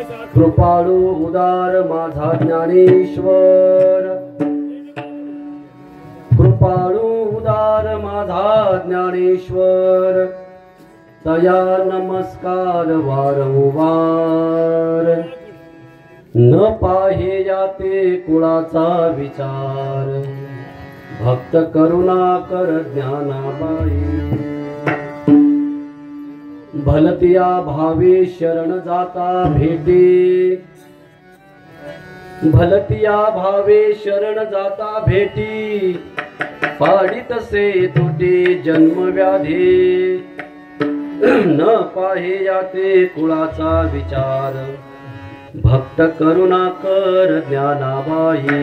कृपाळू उदार माझा ज्ञानेश्वर, कृपाळू उदार माझा ज्ञानेश्वर, तया नमस्कार वारंवार, न पाहे याते कुळाचा विचार, भक्त करुणा कर ज्ञानाबाई, भलतिया भावे शरण जाता भेटी, भलतिया भावे शरण जाता भेटी, पाडितसे तुटे जन्म व्याधी, न पाहे याते कुळाचा विचार, भक्त करुणा कर ज्ञानाबाई,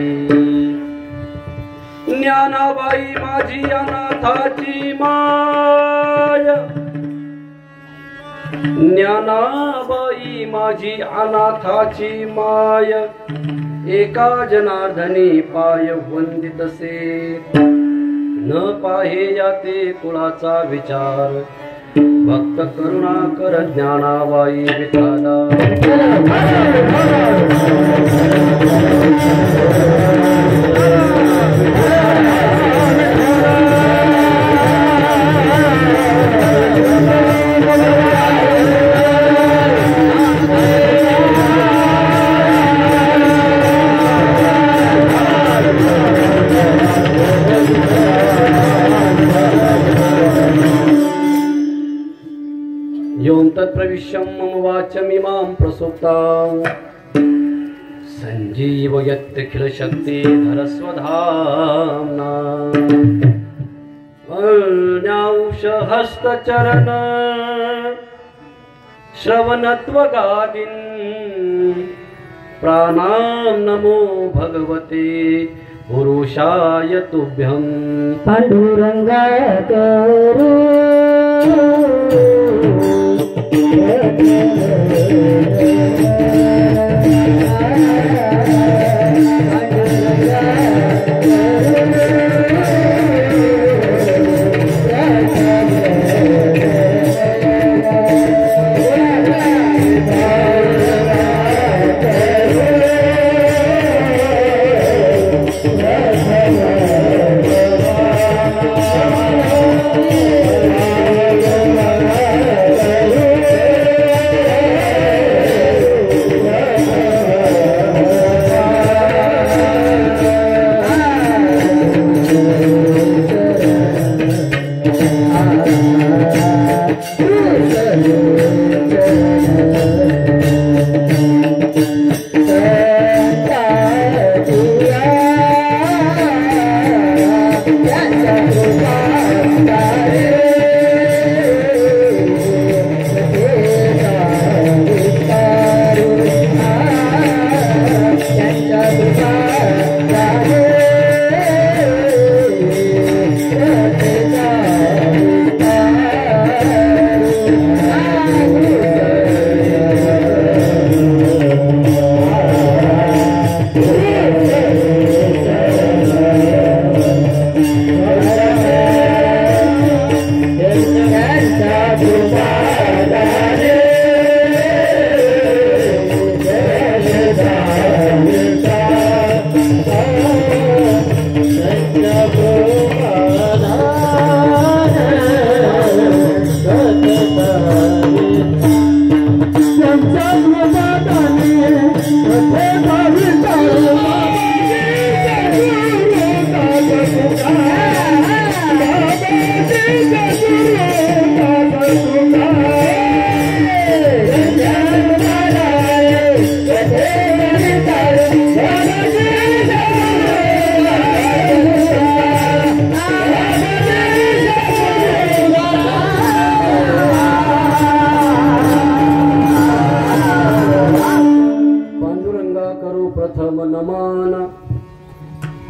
ज्ञानाबाई माझी अनाथाची माय, ज्ञानाबाई माझी अनाथाची माय, एका जनार्दनी पाय वंदितसे, न पाहे याते कुळाचा विचार, भक्त करुणा कर ज्ञानाबाई विठाला, यों तत्प्रविश्यं मम वाचमिमां प्रसुप्तां, सञ्जीवयत्यखिलशक्तिधरस्वधाम्ना, अन्यांशहस्तचरण श्रवणत्वगादीन्, प्राणां नमो भगवते पुरुषाय तुभ्यं, पांडुरंगाय करो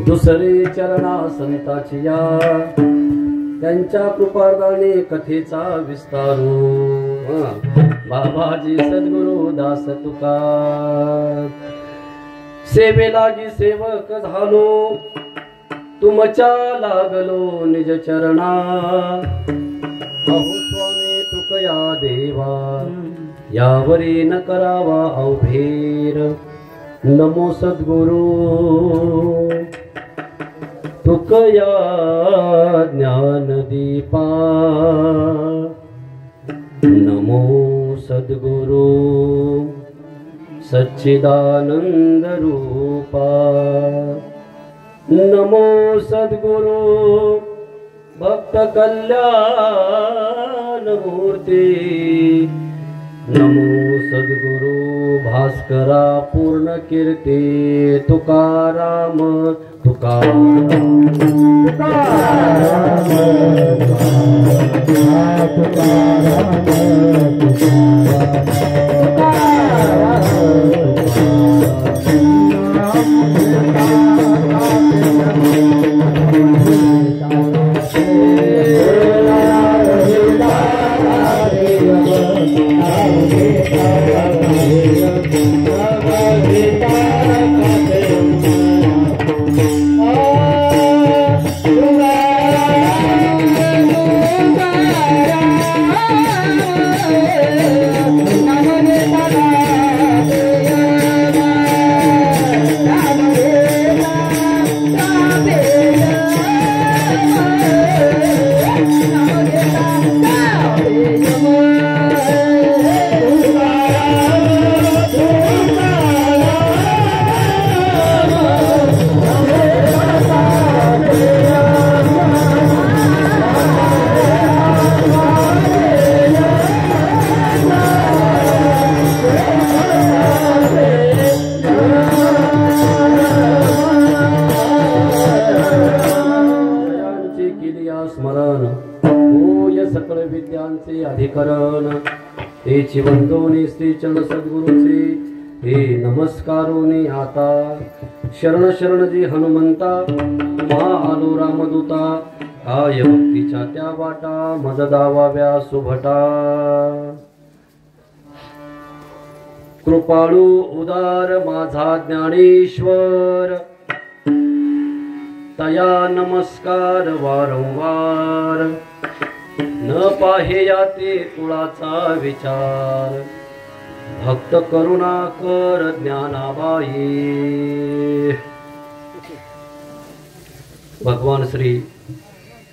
दुसरे चरणा संताची या, त्यांच्या कृपादाने कथेचा विस्तारू, बाबाजी सद्गुरु दास तुका, सेवेलागी सेवक झालो, तुमच्या लागलो निज चरणा, अहो स्वामी तुकया देवा, यावरी न करावा अवभेर नमो सद्गुरु तुकया ज्ञानदीपा नमो सद्गुरु सच्चिदानंद रूपा नमो सद्गुरु भक्त कल्याण मूर्ती नमो सद्गुरु भास्करा पूर्ण कीर्ती तुकाराम अधिकरण ते चिवंतोनी श्री चरण सद्गुरूचे हे नमस्कारोनी आता शरण शरण जी हनुमंता मा आलो रामदूता काय भक्तीच्या त्या वाटा मज दावाव्या सुभटा कृपाळू उदार माझा ज्ञानेश्वर तया नमस्कार वारंवार न पाहे याते कुळाचा विचार भक्त करुणा कर ज्ञानाबाई भगवान श्री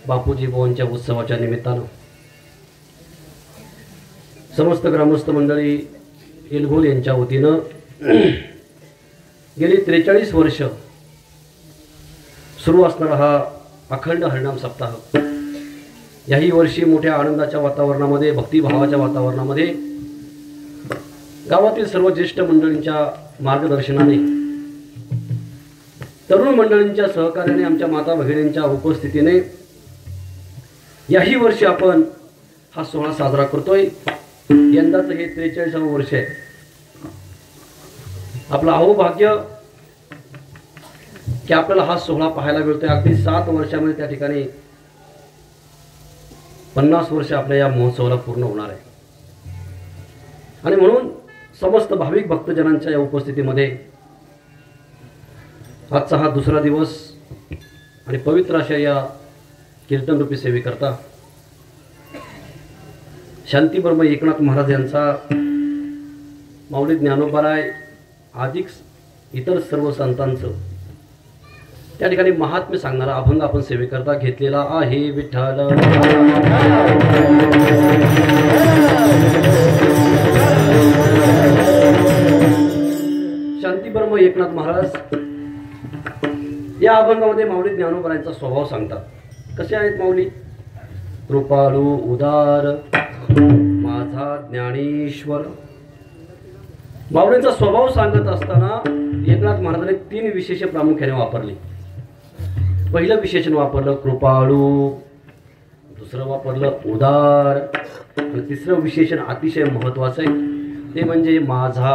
बापूजी बुवांच्या उत्सवाच्या निमित्तानं समस्त ग्रामस्थ मंडळी एलगोल यांच्या वतीनं गेली 43 वर्ष सुरू असणारा हा अखंड हरिनाम सप्ताह याही वर्षी मोठ्या आनंदाच्या वातावरणामध्ये भक्तिभावाच्या वातावरणामध्ये गावातील सर्व ज्येष्ठ मंडळींच्या मार्गदर्शनाने तरुण मंडळींच्या सहकार्याने आमच्या माता भगिनींच्या उपस्थितीने याही वर्षी आपण हा सोहळा साजरा करतोय। यंदाचं हे 43वे वर्ष आहे। आपलं अहोभाग्य की आपल्याला हा सोहळा पाहायला मिळतोय। अगदी 7 वर्षामध्ये त्या ठिकाणी 50 वर्ष आपल्या या महोत्सवाला पूर्ण होणार आहे आणि म्हणून समस्त भाविक भक्तजनांच्या या उपस्थितीमध्ये आजचा हा दुसरा दिवस आणि पवित्र अशा या कीर्तन रूपी सेवेकरता शांती ब्रह्म एकनाथ महाराज यांचा माऊली ज्ञानोबाराय अधिक इतर सर्व संतांचं त्या ठिकाणी महात्म्य सांगणारा अभंग आपण सेवेकरता घेतलेला आहे। विठ्ठल शांती ब्रह्म एकनाथ महाराज या अभंगामध्ये माऊली ज्ञानोबारायांचा स्वभाव सांगतात। कसे आहेत माऊली? कृपाळू उदार माझा ज्ञानेश्वर। माऊलींचा स्वभाव सांगत असताना एकनाथ महाराजांनी 3 विशेष प्रामुख्याने वापरले। पहिलं विशेषण वापरलं कृपाळू, दुसरं वापरलं उदार आणि तिसरं विशेषण अतिशय महत्त्वाचं आहे ते म्हणजे माझा।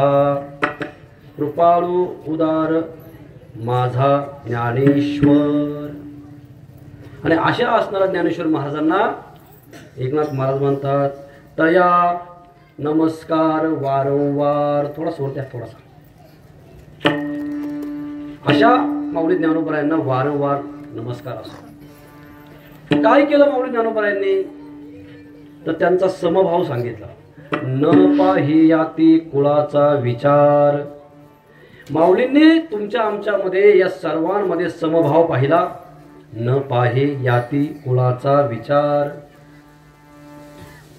कृपाळू उदार माझा ज्ञानेश्वर। आणि अशा असणारा ज्ञानेश्वर महाराजांना एकनाथ महाराज म्हणतात तया नमस्कार वारंवार। थोडासा वरत्या थोडासा अशा माऊली ज्ञानोबारायांना वारंवार नमस्कार असतो। काय केलं माऊली ज्ञानोबारायांनी तर त्यांचा समभाव सांगितला। न पाही याती कुळाचा विचार. माऊलींनी तुमच्या आमच्यामध्ये या सर्वांमध्ये समभाव पाहिला. न पाहे याती कुळाचा विचार.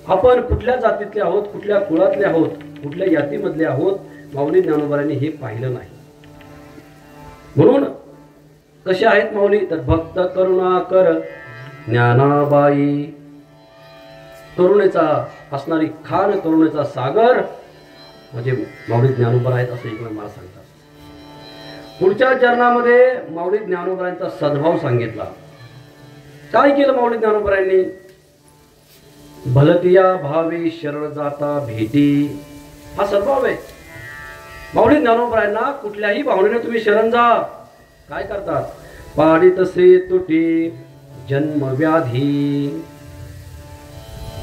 आपण कुठल्या जातीतले आहोत, कुठल्या कुळातले आहोत, कुठल्या यातीमधले आहोत, माऊली ज्ञानोबांनी हे पाहिलं नाही. म्हणून कसे आहेत माऊली तर भक्त करुणाकर ज्ञानाबाई. करुणेचा असणारी खान, करुणेचा सागर म्हणजे माऊली ज्ञानोबा आहेत असं एक मला सांगतात. पुढच्या चरणामध्ये माऊली ज्ञानोबांचा सद्भाव सांगितला. काय केलं माऊली ज्ञानोबांनी? भलतिया भावी शरण जाता भेटी. हा सद्भाव आहे. माऊली ज्ञानोबांना कुठल्याही भावनेने तुम्ही शरण जा. काय करतात? पाडित से तुटी जन्म व्याधी.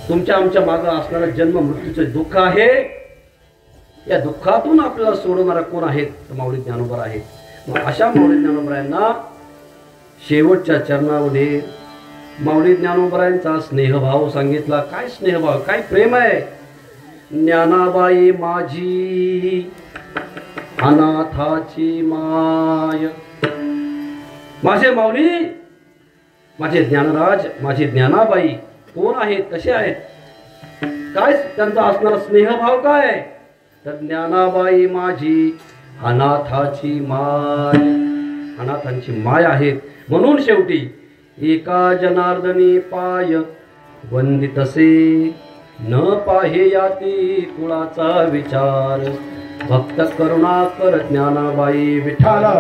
तुमच्या आमच्या मागे असणारं जन्म मृत्यूचे दुःख आहे. या दुःखातून आपल्याला सोडवणारा कोण आहेत? तर माऊली ज्ञानोबा आहेत. मग अशा माऊली ज्ञानोबांना शेवटच्या चरणामध्ये माऊली ज्ञानोबांचा स्नेहभाव सांगितला. काय स्नेहभाव, काय प्रेम आहे. ज्ञानाबाई माझी अनाथाची माय. माझे माऊली, माझे ज्ञानराज, माझी ज्ञानाबाई कोण आहेत, कसे आहेत, काय त्यांचा असणारा स्नेहभाव काय? तर ज्ञानाबाई माझी अनाथाची माय. अनाथांची माय आहेत. म्हणून शेवटी एका जनार्दनी पाय वंदितसे न पाहे याती कुळाचा विचार. भक्त करुणाकर ज्ञानाबाई विठाला.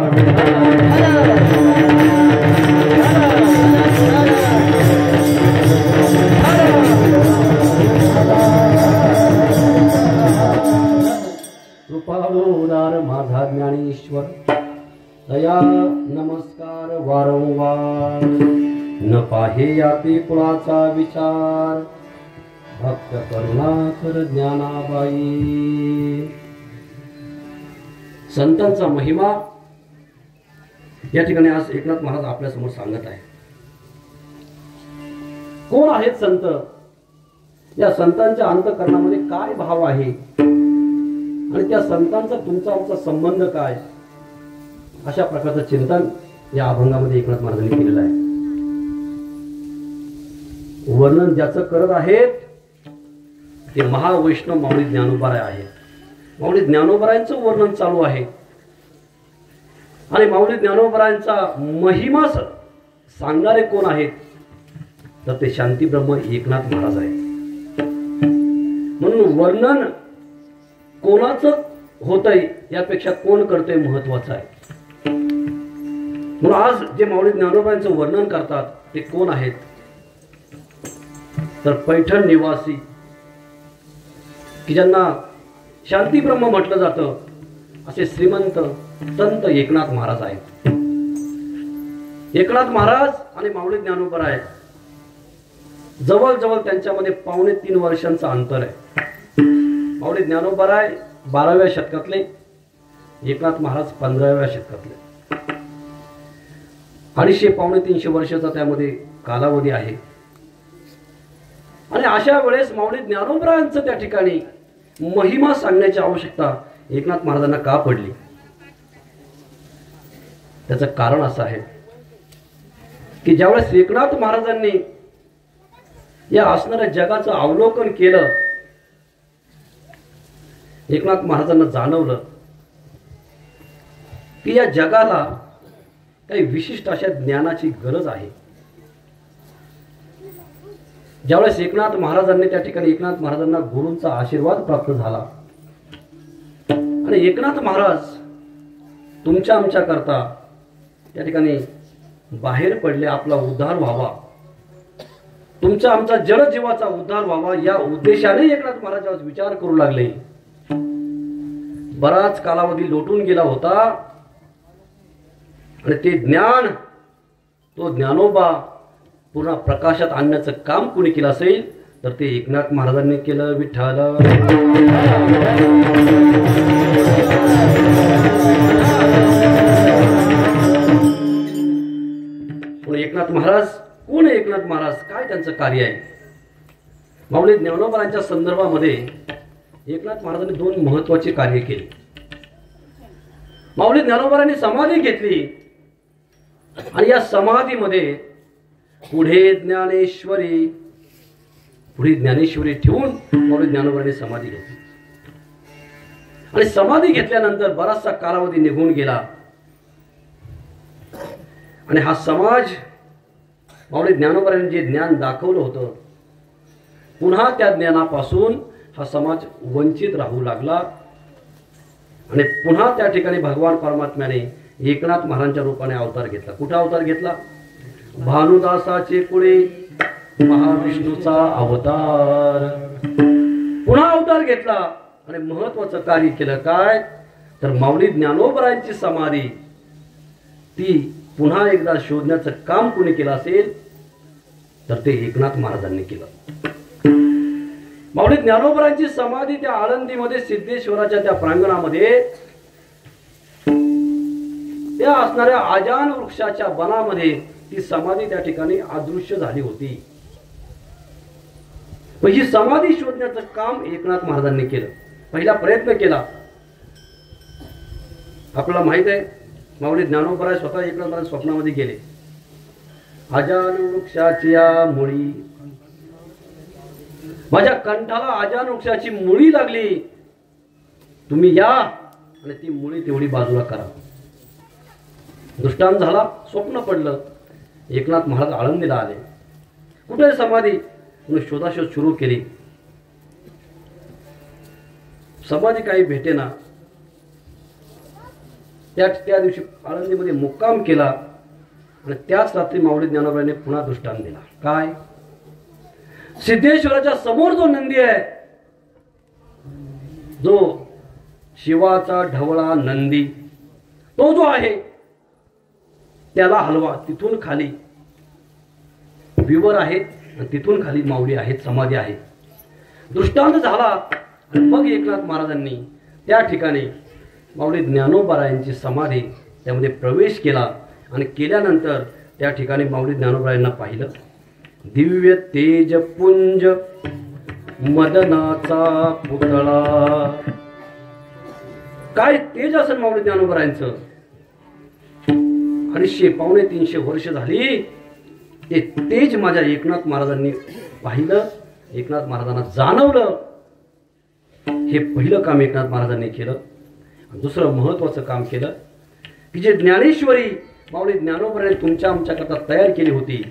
कृपाळूदार माझा ज्ञानेश्वर दया नमस्कार वारंवार. न पाहे याती कुळाचा विचार. भक्त करुणाकर ज्ञानाबाई. संतांचा महिमा या ठिकाणी आज एकनाथ महाराज आपल्या समोर सांगत आहे. कोण आहेत संत? या संतांच्या अंतःकरणामध्ये काय भाव आहे आणि त्या संतांचा तुमचा आमचा संबंध काय? अशा प्रकारचं चिंतन या अभंगामध्ये एकनाथ महाराजांनी केलेलं आहे. वर्णन ज्याचं करत आहेत ते महावैष्णव माऊली ज्ञानोबा आहेत. माऊली ज्ञानोबांचं वर्णन चालू आहे आणि माऊली ज्ञानोबांचा महिमा सांगणारे कोण आहेत तर ते शांती ब्रह्म एकनाथ महाराज आहेत. म्हणून वर्णन कोणाचं होतंय यापेक्षा कोण करतोय महत्वाचं आहे. म्हणून आज जे माऊली ज्ञानोबांचं वर्णन करतात ते कोण आहेत तर पैठण निवासी की ज्यांना शांती ब्रह्म म्हटलं जातं असे श्रीमंत संत एकनाथ महाराज आहेत. एकनाथ महाराज आणि माऊली ज्ञानोबा आहेत. जवळजवळ त्यांच्यामध्ये 2.5 वर्षांचं अंतर आहे. माऊली ज्ञानोबा 12व्या शतकातले, एकनाथ महाराज 15व्या शतकातले. 250-300 वर्षाचा त्यामध्ये कालावधी आहे. आणि अशा वेळेस माऊली ज्ञानोबांचं त्या ठिकाणी महिमा सांगण्याची आवश्यकता एकनाथ महाराजांना का पडली? त्याचं कारण असं आहे की ज्यावेळेस एकनाथ महाराजांनी या असणाऱ्या जगाचं अवलोकन केलं, एकनाथ महाराजांना जाणवलं की या जगाला काही विशिष्ट अशा ज्ञानाची गरज आहे. ज्यावेळेस एकनाथ महाराजांनी त्या ठिकाणी एकनाथ महाराजांना गुरूंचा आशीर्वाद प्राप्त झाला आणि एकनाथ महाराज तुमच्या आमच्या करता त्या ठिकाणी बाहेर पडले. आपला उद्धार व्हावा, तुमच्या आमचा जडजीवाचा उद्धार व्हावा या उद्देशाने एकनाथ महाराज विचार करू लागले. बराच कालावधी लोटून गेला होता आणि ते ज्ञान, तो ज्ञानोबा पूर्ण प्रकाशात आणण्याचं काम कोणी केलं असेल तर ते एकनाथ महाराजांनी केलं. विठ्ठल. एकनाथ महाराज कोण आहे? एकनाथ महाराज काय त्यांचं कार्य आहे? माऊली ज्ञानोबांच्या संदर्भामध्ये एकनाथ महाराजांनी दोन महत्वाचे कार्य केले. माऊली ज्ञानोबारांनी समाधी घेतली आणि या समाधीमध्ये पुढे ज्ञानेश्वरी ठेवून माऊली ज्ञानोबारांनी समाधी घेतली. आणि समाधी घेतल्यानंतर बराचसा कालावधी निघून गेला आणि हा समाज माऊली ज्ञानोबारांनी जे ज्ञान दाखवलं होतं पुन्हा त्या ज्ञानापासून हा समाज वंचित राहू लागला आणि पुन्हा त्या ठिकाणी भगवान परमात्म्याने एकनाथ महाराजांच्या रूपाने अवतार घेतला. कुठं अवतार घेतला? भानुदासाचे कुळे महाविष्णूचा अवतार. पुन्हा अवतार घेतला आणि महत्वाचं कार्य केलं. काय तर माऊली ज्ञानोबारांची समाधी ती पुन्हा एकदा शोधण्याचं काम कोणी केलं असेल तर ते एकनाथ महाराजांनी केलं. माऊली ज्ञानोबारांची समाधी त्या आळंदीमध्ये सिद्धेश्वराच्या त्या प्रांगणामध्ये त्या असणाऱ्या आजान वृक्षाच्या वनामध्ये ती समाधी त्या ठिकाणी अदृश्य झाली होती. पण ही समाधी शोधण्याचं काम एकनाथ महाराजांनी केलं. पहिला प्रयत्न केला. आपल्याला माहित आहे माऊली ज्ञानोबा स्वतः एकनाथ महाराज स्वप्नामध्ये गेले. आजान वृक्षाची मुळी, माझ्या कंठाला आजान वृक्षाची मुळी लागली, तुम्ही या आणि ती मुळी तेवढी बाजूला करा. दृष्टांत झाला, स्वप्न पडलं. एकनाथ महाराज आळंदीला आले. कुठे समाधी? म्हणून शोधाशोध सुरू केली. समाधी काही भेटेना. त्या दिवशी आळंदीमध्ये मुक्काम केला आणि त्याच रात्री माऊली ज्ञानोबाने पुन्हा दृष्टांत दिला. काय? सिद्धेश्वराच्या समोर जो नंदी आहे, जो शिवाचा ढवळा नंदी, तो जो आहे त्याला हलवा. तिथून खाली विवर आहेत आणि तिथून खाली माऊली आहेत, समाधी आहे. दृष्टांत झाला आणि मग एकनाथ महाराजांनी त्या ठिकाणी माऊली ज्ञानोबारायांची समाधी त्यामध्ये प्रवेश केला आणि केल्यानंतर त्या ठिकाणी माऊली ज्ञानोबारायांना पाहिलं. दिव्य तेज पुंज मदनाचा पुतळा. काय तेज असेल माऊली ज्ञानोबारायांचं. 250-300 वर्ष झाली ते तेज माझ्या एकनाथ महाराजांनी पाहिलं, एकनाथ महाराजांना जाणवलं. हे पहिलं काम एकनाथ महाराजांनी केलं. दुसरं महत्वाचं काम केलं की जे ज्ञानेश्वरी माऊली ज्ञानोबारांनी तुमच्या आमच्याकरता तयार केली होती,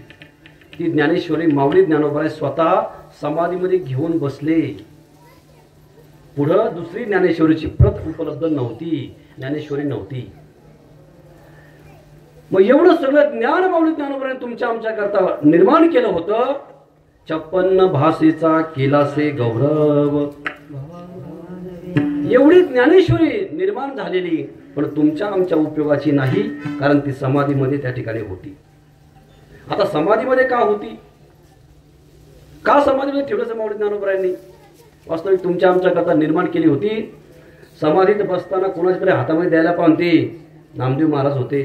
ती ज्ञानेश्वरी माऊली ज्ञानोबाराय स्वतः समाधीमध्ये घेऊन बसले. पुढं दुसरी ज्ञानेश्वरीची प्रत उपलब्ध नव्हती, ज्ञानेश्वरी नव्हती. मग एवढं सगळं ज्ञान माऊली ज्ञानोबारांनी तुमच्या आमच्याकरता निर्माण केलं होतं. 56 भाषेचा केलासे गौरव. एवढी ज्ञानेश्वरी निर्माण झालेली पण तुमच्या आमच्या उपयोगाची नाही, कारण ती समाधीमध्ये त्या ठिकाणी होती. आता समाधीमध्ये का होती? का समाधीमध्ये ठेवलं माऊली ज्ञानोबारायांनी? वास्तविक तुमच्या आमच्याकरता निर्माण केली होती. समाधीत बसताना कोणाच्या तरी हातामध्ये द्यायला पाहते. नामदेव महाराज होते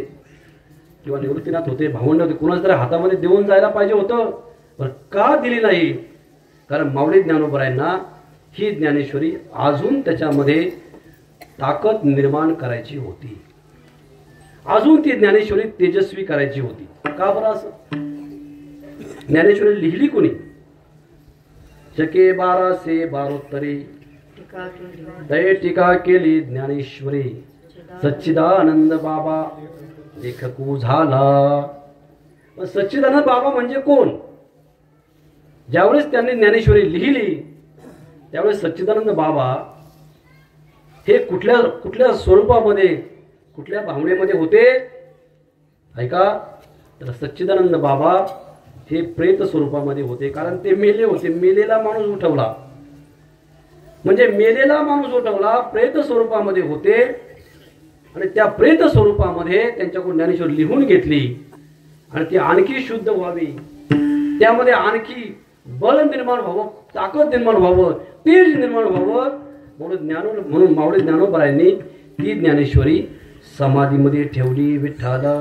किंवा निवृत्तीनाथ होते, भावंड होते, कोणाच्या तरी हातामध्ये देऊन जायला पाहिजे होतं. पण का दिली नाही? कारण माऊली ज्ञानोबारायांना ही ज्ञानेश्वरी अजून त्याच्यामध्ये ताकद निर्माण करायची होती. अजून ती ज्ञानेश्वरी तेजस्वी करायची होती. का बरं असं? ज्ञानेश्वरी लिहिली कोणी? शके 1212 तय टीका केली ज्ञानेश्वरी. सच्चिदानंद बाबा लेखकू झाला. सच्चिदानंद बाबा म्हणजे कोण? ज्यावेळेस त्यांनी ज्ञानेश्वरी लिहिली त्यावेळेस सच्चिदानंद बाबा हे कुठल्या स्वरूपामध्ये, कुठल्या भावनेमध्ये होते? ऐका, तर सच्चिदानंद बाबा हे प्रेत स्वरूपामध्ये होते. कारण ते मेले होते. मेलेला माणूस उठवला, म्हणजे मेलेला माणूस उठवला, प्रेत स्वरूपामध्ये होते. आणि त्या प्रेत स्वरूपामध्ये त्यांच्याकडून ज्ञानेश्वरी लिहून घेतली आणि ती आणखी शुद्ध व्हावी, त्यामध्ये आणखी बल निर्माण व्हावं, ताकद निर्माण व्हावं, तेज निर्माण व्हावं म्हणून माऊली ज्ञानोबारायांनी ती ज्ञानेश्वरी समाधीमध्ये ठेवली. विठ्ठला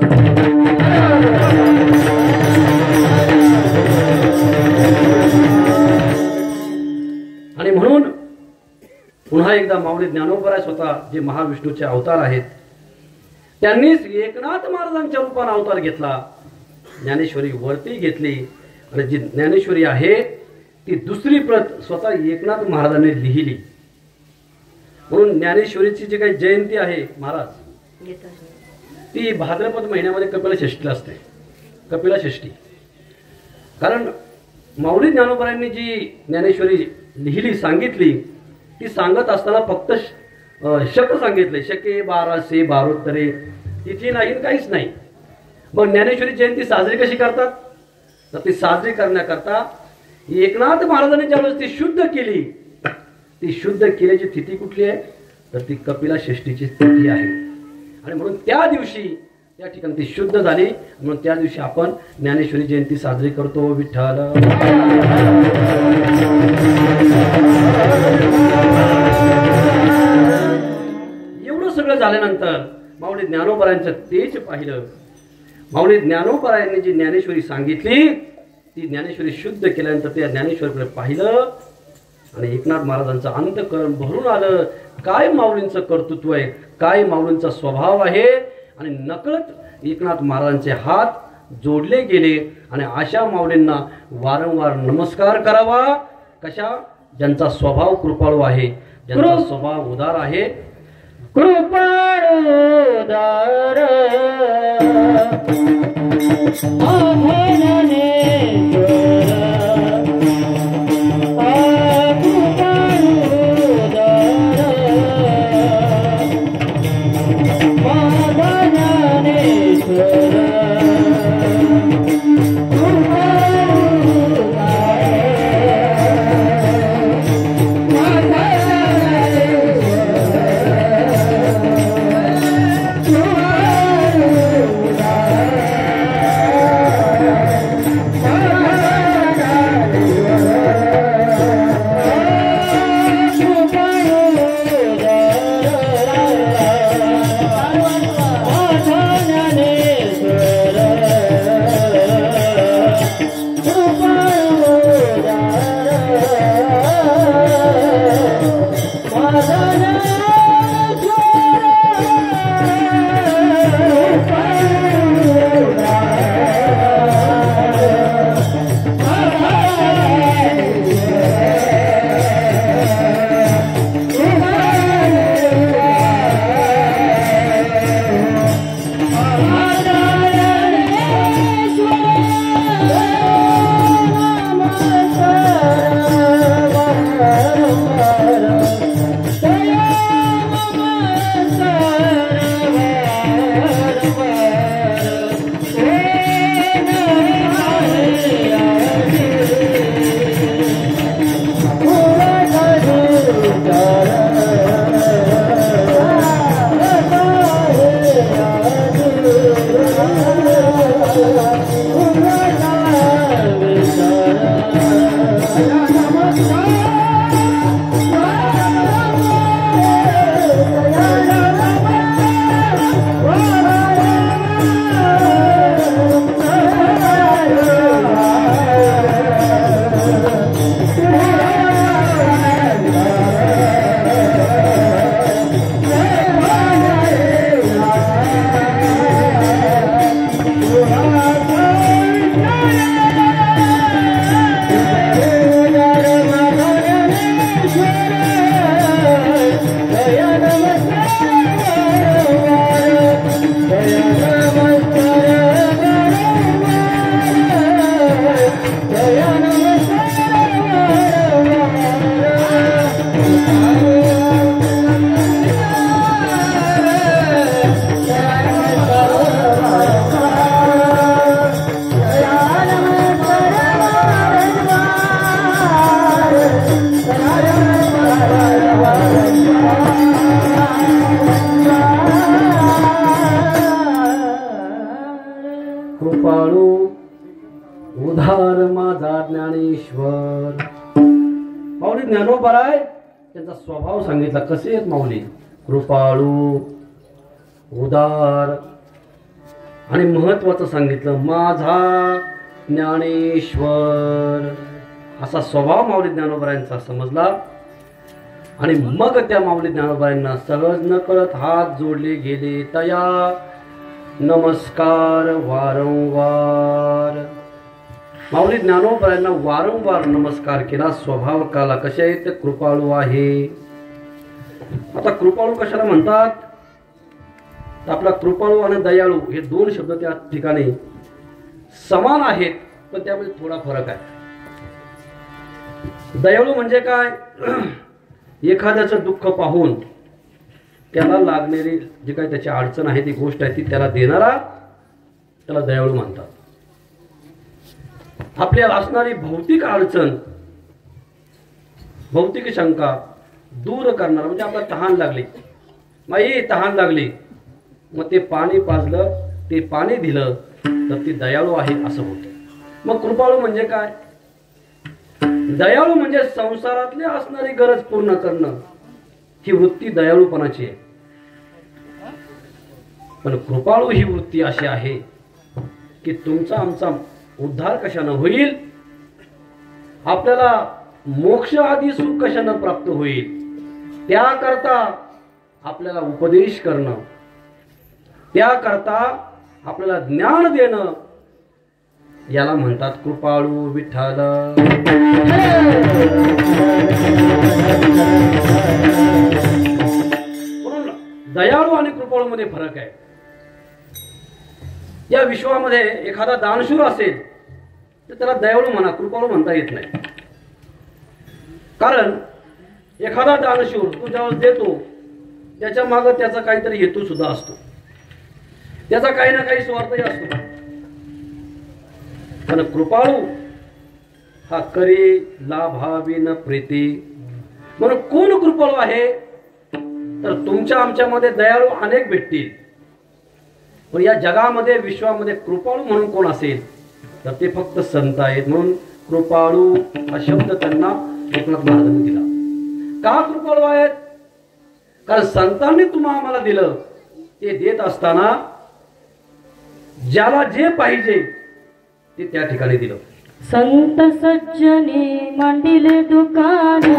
आणि म्हणून पुन्हा एकदा माऊली ज्ञानोबराय स्वतः जे महाविष्णूचे अवतार आहेत त्यांनीच एकनाथ महाराजांच्या रूपाने अवतार घेतला. ज्ञानेश्वरी वरती घेतली आणि जी ज्ञानेश्वरी आहे ती दुसरी प्रत स्वतः एकनाथ महाराजांनी लिहिली. म्हणून ज्ञानेश्वरीची जी काही जयंती आहे महाराज ती भाद्रपद महिन्यामध्ये कपिला षष्ठीला असते. कपिला षष्ठी कारण माऊली ज्ञानोबरायांनी जी ज्ञानेश्वरी लिहिली सांगितली ती सांगत असताना फक्त शक सांगितले. शके 1212 तिथी नाही काहीच नाही. मग ज्ञानेश्वरी जयंती साजरी कशी करतात तर ती साजरी करण्याकरता एकनाथ महाराजांनी ज्यावेळेस ती शुद्ध केली ती शुद्ध केल्याची तिथी कुठली आहे तर ती कपिला षष्ठीची तिथी आहे. आणि म्हणून त्या दिवशी त्या ठिकाणी ती शुद्ध झाली म्हणून त्या दिवशी आपण ज्ञानेश्वरी जयंती साजरी करतो. विठ्ठल एवढं सगळं झाल्यानंतर माऊली ज्ञानोबरायांचं तेज पाहिलं. माऊली ज्ञानोबरायांनी जी ज्ञानेश्वरी सांगितली ती ज्ञानेश्वरी शुद्ध केल्यानंतर त्या ज्ञानेश्वरीकडे पाहिलं आणि एकनाथ महाराजांचं अंतःकरण भरून आलं. काय माऊलींचं कर्तृत्व आहे, काय माऊलींचा स्वभाव आहे. आणि नकळत एकनाथ महाराजांचे हात जोडले गेले आणि अशा माऊलींना वारंवार नमस्कार करावा. कशा ज्यांचा स्वभाव कृपाळू आहे, ज्यांचा स्वभाव उदार आहे. कृपाळू उदार कृपाळू उधार माझा ज्ञानेश्वर. माऊली ज्ञानोबराय त्यांचा स्वभाव सांगितला. कसे आहेत माऊली? कृपाळू उदार आणि महत्वाचं सांगितलं माझा ज्ञानेश्वर. असा स्वभाव माऊली ज्ञानोबरायांचा समजला. आणि मग त्या माऊली ज्ञानोबांना सहज न कळत हात जोडले गेले तया नमस्कार वारंवार. माऊली ज्ञानोबांना वारंवार नमस्कार केला. स्वभाव काला कसे आहेत, कृपाळू आहे. आता कृपाळू कशाला म्हणतात, तर आपला कृपाळू आणि दयाळू हे दोन शब्द त्या ठिकाणी समान आहेत, पण त्यामध्ये थोडा फरक आहे. दयाळू म्हणजे काय, एखाद्याचं दुःख पाहून त्याला लागणारी जी काही त्याची अडचण आहे, ती गोष्ट आहे, ती त्याला देणारा, त्याला दयाळू म्हणतात. आपल्याला असणारी भौतिक अडचण, भौतिक शंका दूर करणारा, म्हणजे आपल्याला तहान लागली, माई तहान लागली, मग ते पाणी पाजलं, ते पाणी दिलं, तर ती दयाळू आहे असं होतं. मग कृपाळू म्हणजे काय, दयाळू म्हणजे संसारातली असणारी गरज पूर्ण करणं, ही वृत्ती दयाळूपणाची आहे. पण कृपाळू ही वृत्ती अशी आहे की तुमचा आमचा उद्धार कशानं होईल, आपल्याला मोक्ष आदी सुख कशानं प्राप्त होईल, त्याकरता आपल्याला उपदेश करणं, त्याकरता आपल्याला ज्ञान देणं, याला म्हणतात कृपाळू विठ्ठल. म्हणून दयाळू आणि कृपाळू मध्ये फरक आहे. या विश्वामध्ये एखादा दानशूर असेल तर त्याला दयाळू म्हणा, कृपाळू म्हणता येत नाही. कारण एखादा दानशूर तू ज्यावेळेस देतो, त्याच्या मागे त्याचा काहीतरी हेतू सुद्धा असतो, त्याचा काही ना काही स्वार्थही असतो. पण कृपाळू हा करी लाभाविन प्रीती. म्हणून कोण कृपाळू आहे, तर तुमच्या आमच्यामध्ये दयाळू अनेक भेटतील, पण या जगामध्ये विश्वामध्ये कृपाळू म्हणून कोण असेल, तर ते फक्त संत आहेत. म्हणून कृपाळू हा शब्द त्यांना एकनाथ महाराजांनी दिला. का कृपाळू आहेत, कारण संतांनी तुम्हा आम्हाला दिलं, ते देत असताना ज्याला जे पाहिजे ते त्या ठिकाणी दिलं. संत सज्जने मांडिले दुकान,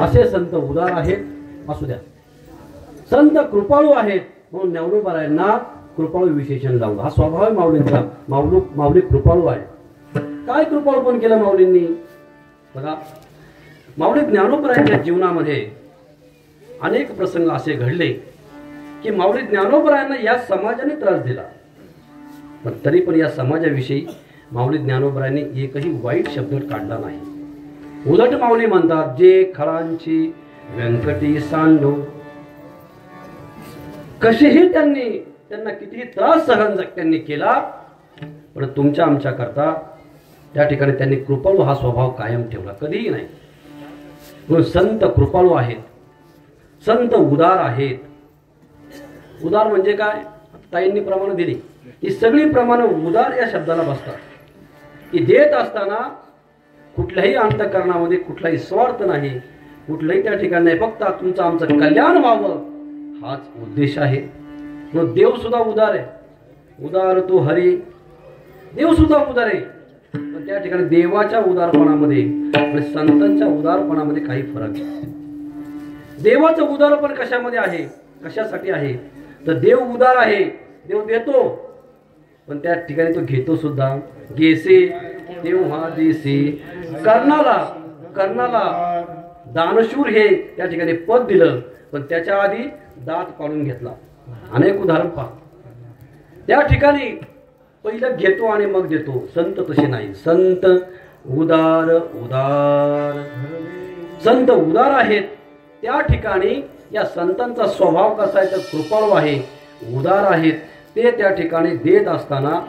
असे संत उदार आहेत. असू द्या, संत कृपाळू आहेत म्हणून ज्ञानोबारायांना कृपाळू विशेषण लावलं. हा स्वभाव आहे माऊलींचा. माऊली कृपाळू आहे. काय कृपाळू पण केलं माऊलींनी बघा. माऊली ज्ञानोबारायांच्या जीवनामध्ये अनेक प्रसंग असे घडले की माऊली ज्ञानोबरायांना या समाजाने त्रास दिला, पण तरी पण या समाजाविषयी माऊली ज्ञानोबरायांनी एकही वाईट शब्द काढला नाही. उलट माऊली म्हणतात, जे खळांची व्यंकटी सांडो. कसेही त्यांना कितीही त्रास सहन त्यांनी केला, पण तुमच्या आमच्या करता त्या ठिकाणी त्यांनी कृपाळू हा स्वभाव कायम ठेवला, कधीही नाही. म्हणून संत कृपाळू आहेत, संत उदार आहेत. उदार म्हणजे काय? ताईंनी प्रमाण दिली, ही सगळी प्रमाण उदार या शब्दाला बसतात. की देत असताना कुठल्याही अंतःकरणामध्ये कुठलाही स्वार्थ नाही, कुठल्याही त्या ठिकाणी नाही, फक्त तुमचं आमचं कल्याण व्हावं हाच उद्देश आहे. मग देव सुद्धा उदार आहे. उदार तो हरी, देव सुद्धा उदार आहे. पण त्या ठिकाणी देवाच्या उदारपणामध्ये आणि संतांच्या उदारपणामध्ये काही फरक आहे. देवाचं उदारपण कशामध्ये आहे, कशासाठी आहे? तर देव उदार आहे, देव देतो, पण त्या ठिकाणी तो घेतो सुद्धा. घेसे तेव्हा देसे. कर्णाला दानशूर हे त्या ठिकाणी पद दिलं, पण त्याच्या आधी दात काढून घेतला. अनेक उदाहरण पहा. त्या ठिकाणी पहिलं घेतो आणि मग देतो. संत तसे नाही. संत उदार संत उदार आहेत. त्या ठिकाणी या संतांचा स्वभाव कसा आहे तर कृपाळू आहे, उदार आहेत. ते त्या ठिकाणी देत असताना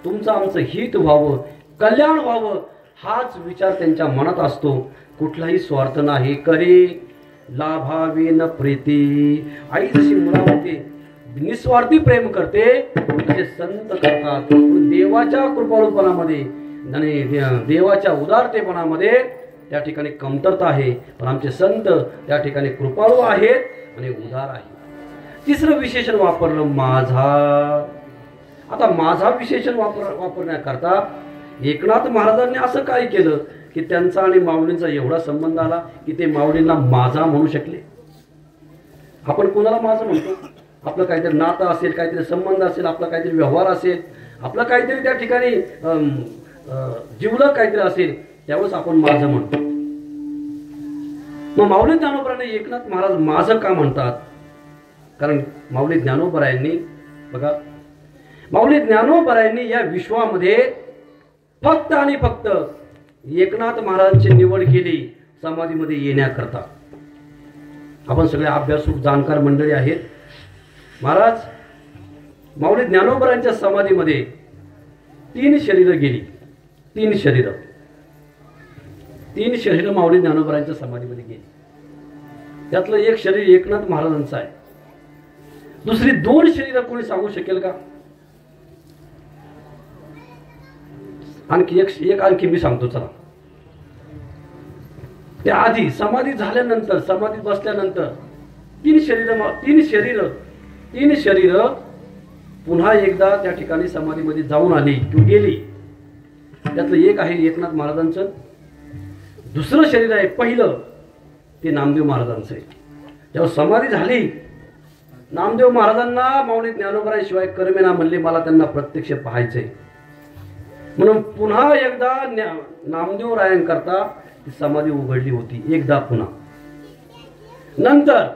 तुमचं आमचं हित व्हावं, कल्याण व्हावं हाच विचार त्यांच्या मनात असतो. कुठलाही स्वार्थ नाही. करी लाभावीन प्रीती. आई जशी मुलामध्ये निस्वार्थी प्रेम करते तसे संत करतात. देवाच्या कृपाळूपणामध्ये आणि देवाच्या उदारतेपणामध्ये त्या ठिकाणी कमतरता आहे, पण आमचे संत त्या ठिकाणी कृपाळू आहेत आणि उदार आहेत. तिसरं विशेषण वापरलं माझा. आता माझा विशेषण वापरण्याकरता एकनाथ महाराजांनी असं काय केलं की त्यांचा आणि माऊलींचा एवढा संबंध आला की ते माऊलींना माझा म्हणू शकले. आपण कोणाला माझं म्हणतो? आपलं काहीतरी नातं असेल, काहीतरी संबंध असेल, आपला काहीतरी व्यवहार असेल, आपलं काहीतरी त्या ठिकाणी जीवलग काहीतरी असेल, त्यावेळेस आपण माझं म्हणतो. मग माऊली ज्ञानोबरांनी एकनाथ महाराज माझं का म्हणतात? कारण माऊली ज्ञानोबरायांनी बघा, माऊली ज्ञानोबरायांनी या विश्वामध्ये फक्त आणि फक्त एकनाथ महाराजांची निवड केली समाधीमध्ये येण्याकरता. आपण सगळे अभ्यासू जाणकार मंडळी आहेत. महाराज माऊली ज्ञानोबरांच्या समाधीमध्ये 3 शरीरं गेली. 3 शरीरं माऊली ज्ञानोबरांच्या समाधीमध्ये गेली. त्यातलं एक शरीर एकनाथ महाराजांचं आहे. दुसरी 2 शरीरं कोणी सांगू शकेल का? आणखी मी सांगतो चला. त्या आधी समाधी झाल्यानंतर, समाधीत बसल्यानंतर 3 शरीर पुन्हा एकदा त्या ठिकाणी समाधीमध्ये जाऊन आली किंवा गेली. त्यातलं एक आहे एकनाथ महाराजांचं. दुसरं शरीर आहे पहिलं ते नामदेव महाराजांचं आहे. जेव्हा समाधी झाली, नामदेव महाराजांना माऊली ज्ञानोबरांशिवाय करमेना म्हणले, मला त्यांना प्रत्यक्ष पाहायचंय. म्हणून पुन्हा एकदा नामदेव रायांकरता ती समाधी उघडली होती. एकदा पुन्हा. नंतर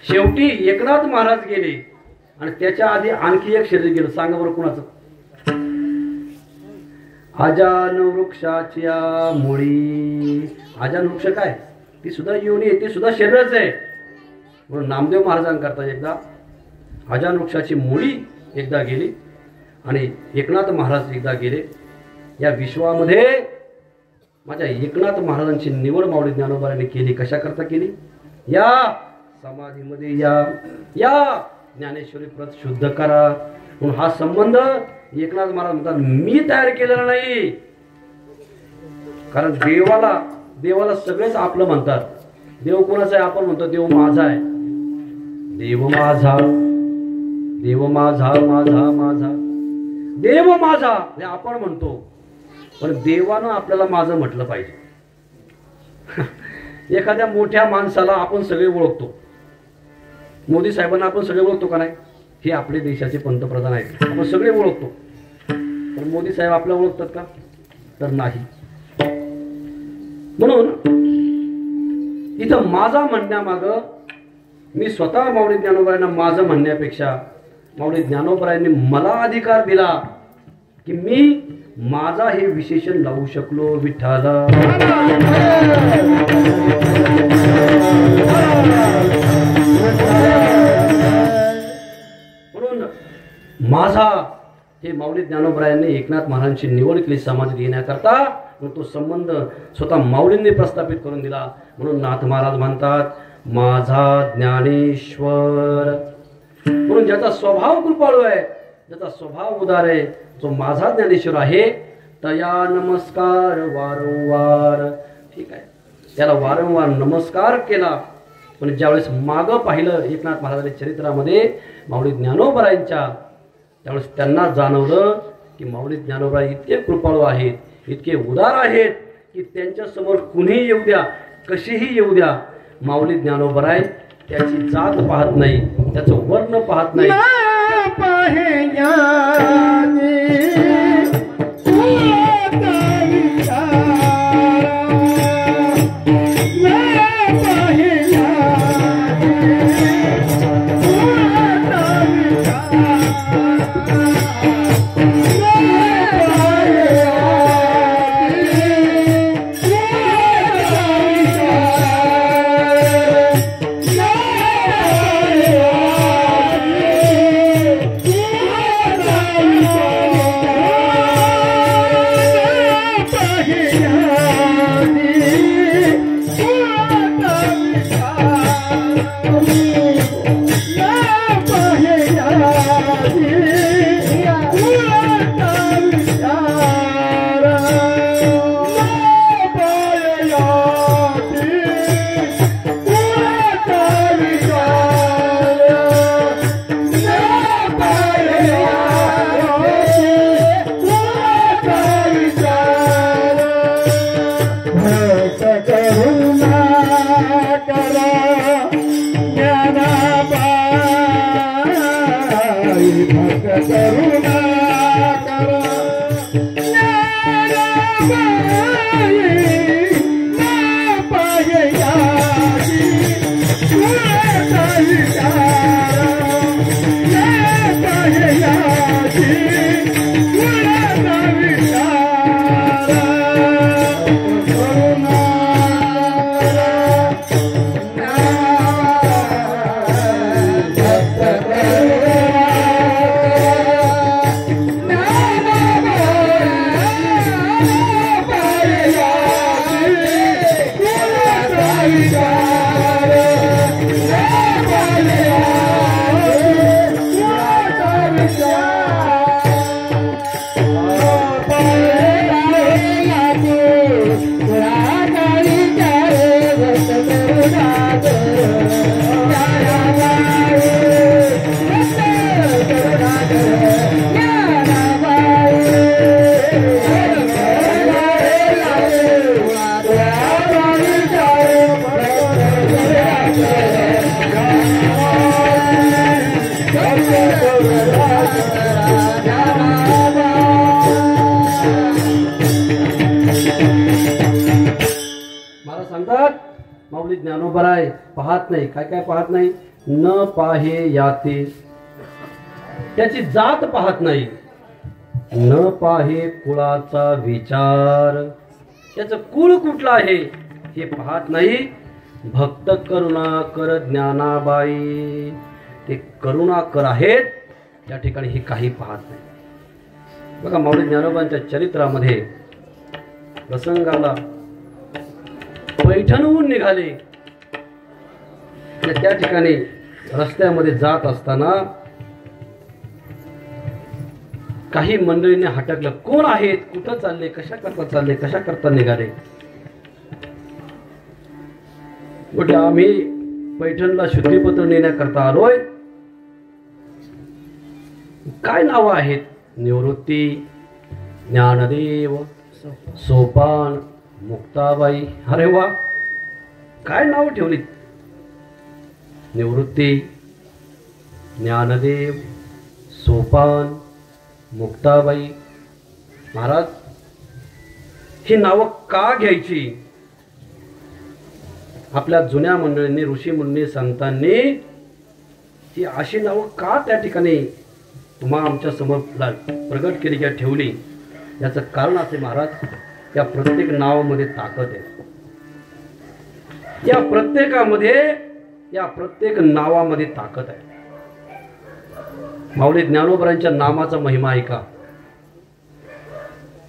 शेवटी एकनाथ महाराज गेले आणि त्याच्या आधी आणखी एक शरीर गेलं. सांगा बरं कुणाचं? आजान वृक्षाच्या मुळी. आजान वृक्ष काय? ती सुद्धा योनी आहे, ते सुद्धा शरीरच आहे. म्हणून नामदेव महाराजांकरता एकदा आजान वृक्षाची मुळी एकदा गेली आणि एकनाथ महाराज एकदा गेले. या विश्वामध्ये माझ्या एकनाथ महाराजांची निवड माऊली ज्ञानोबरांनी केली. कशा करता केली? या समाधीमध्ये या ज्ञानेश्वरी प्रत शुद्ध करा. म्हणून हा संबंध एकनाथ महाराज म्हणतात मी तयार केलेला नाही. कारण देवाला सगळेच आपलं म्हणतात. देव कोणाचा आहे? आपण म्हणतो देव माझा आहे. देव माझा, देव माझा, माझा माझा, देव माझा हे आपण म्हणतो. पण देवानं आपल्याला माझं म्हटलं पाहिजे. एखाद्या मोठ्या माणसाला आपण सगळे ओळखतो. मोदी साहेबांना आपण सगळे ओळखतो का नाही? हे आपले देशाचे पंतप्रधान आहेत, आपण सगळे ओळखतो. पण मोदी साहेब आपल्याला ओळखतात का? तर नाही. म्हणून इथं माझा म्हणण्यामाग मी स्वतः माऊली ज्ञानोबरायांना माझं म्हणण्यापेक्षा माऊली ज्ञानोबरायांनी मला अधिकार दिला की मी माझा हे विशेषण लावू शकलो विठ्ठला. म्हणून माझा हे माऊली ज्ञानोबरायांनी एकनाथ महाराजांची निवड केली समाजात येण्याकरता. तो संबंध स्वतः माऊलींनी प्रस्थापित करून दिला. म्हणून नाथ महाराज म्हणतात माझा ज्ञानेश्वर. म्हणून ज्याचा स्वभाव कृपाळू आहे, ज्याचा स्वभाव उदार आहे, जो माझा ज्ञानेश्वर आहे, तया नमस्कार वारंवार. ठीक आहे, त्याला वारंवार नमस्कार केला. पण ज्यावेळेस मागं पाहिलं एकनाथ महाराजांच्या चरित्रामध्ये माऊली ज्ञानोबरायांच्या, त्यावेळेस त्यांना जाणवलं की माऊली ज्ञानोबराय इतके कृपाळू आहेत, इतके उदार आहेत की त्यांच्या समोर कुणीही येऊ द्या, कशीही येऊ द्या, माऊली ज्ञानोबराय त्याची जात पाहत नाही, त्याचं वर्ण पाहत नाही. माऊली ज्ञानोबराय पाहत नाही. काय काय पाहत नाही? न पाहे याते, त्याची जात पाहत नाही. न पाहे कुळाचा विचार, त्याचं कुळ कुठलं आहे हे पाहत नाही. भक्त करुणाकर ज्ञानाबाई, ते करुणाकर आहेत, त्या ठिकाणी हे काही पाहत नाही. बघा माऊली ज्ञानोबांच्या चरित्रामध्ये प्रसंगाला पैठणहून निघाले. त्या ठिकाणी रस्त्यामध्ये जात असताना काही मंडळींनी हटकलं. कोण आहेत, कुठं चालले, कशा करता चालले, कशा करता निघाले? कुठे आम्ही पैठणला शुद्धीपत्र नेण्याकरता आलोय. काय नाव आहेत? निवृत्ती, ज्ञानदेव, सोपान, मुक्ताबाई. अरे वा, काय नाव ठेवली? निवृत्ती, ज्ञानदेव, सोपान, मुक्ताबाई. महाराज, ही नावं का घ्यायची? आपल्या जुन्या मंडळींनी, ऋषी मुनी, संतांनी ती अशी नावं का त्या ठिकाणी तुम्हा आमच्या समोर प्रगट केली किंवा ठेवली, याचं कारण असे महाराज, त्या प्रत्येक नावामध्ये ताकद आहे. या प्रत्येकामध्ये, या प्रत्येक नावामध्ये ताकद आहे. माऊली ज्ञानोबरांच्या नामाचा महिमा आहे का?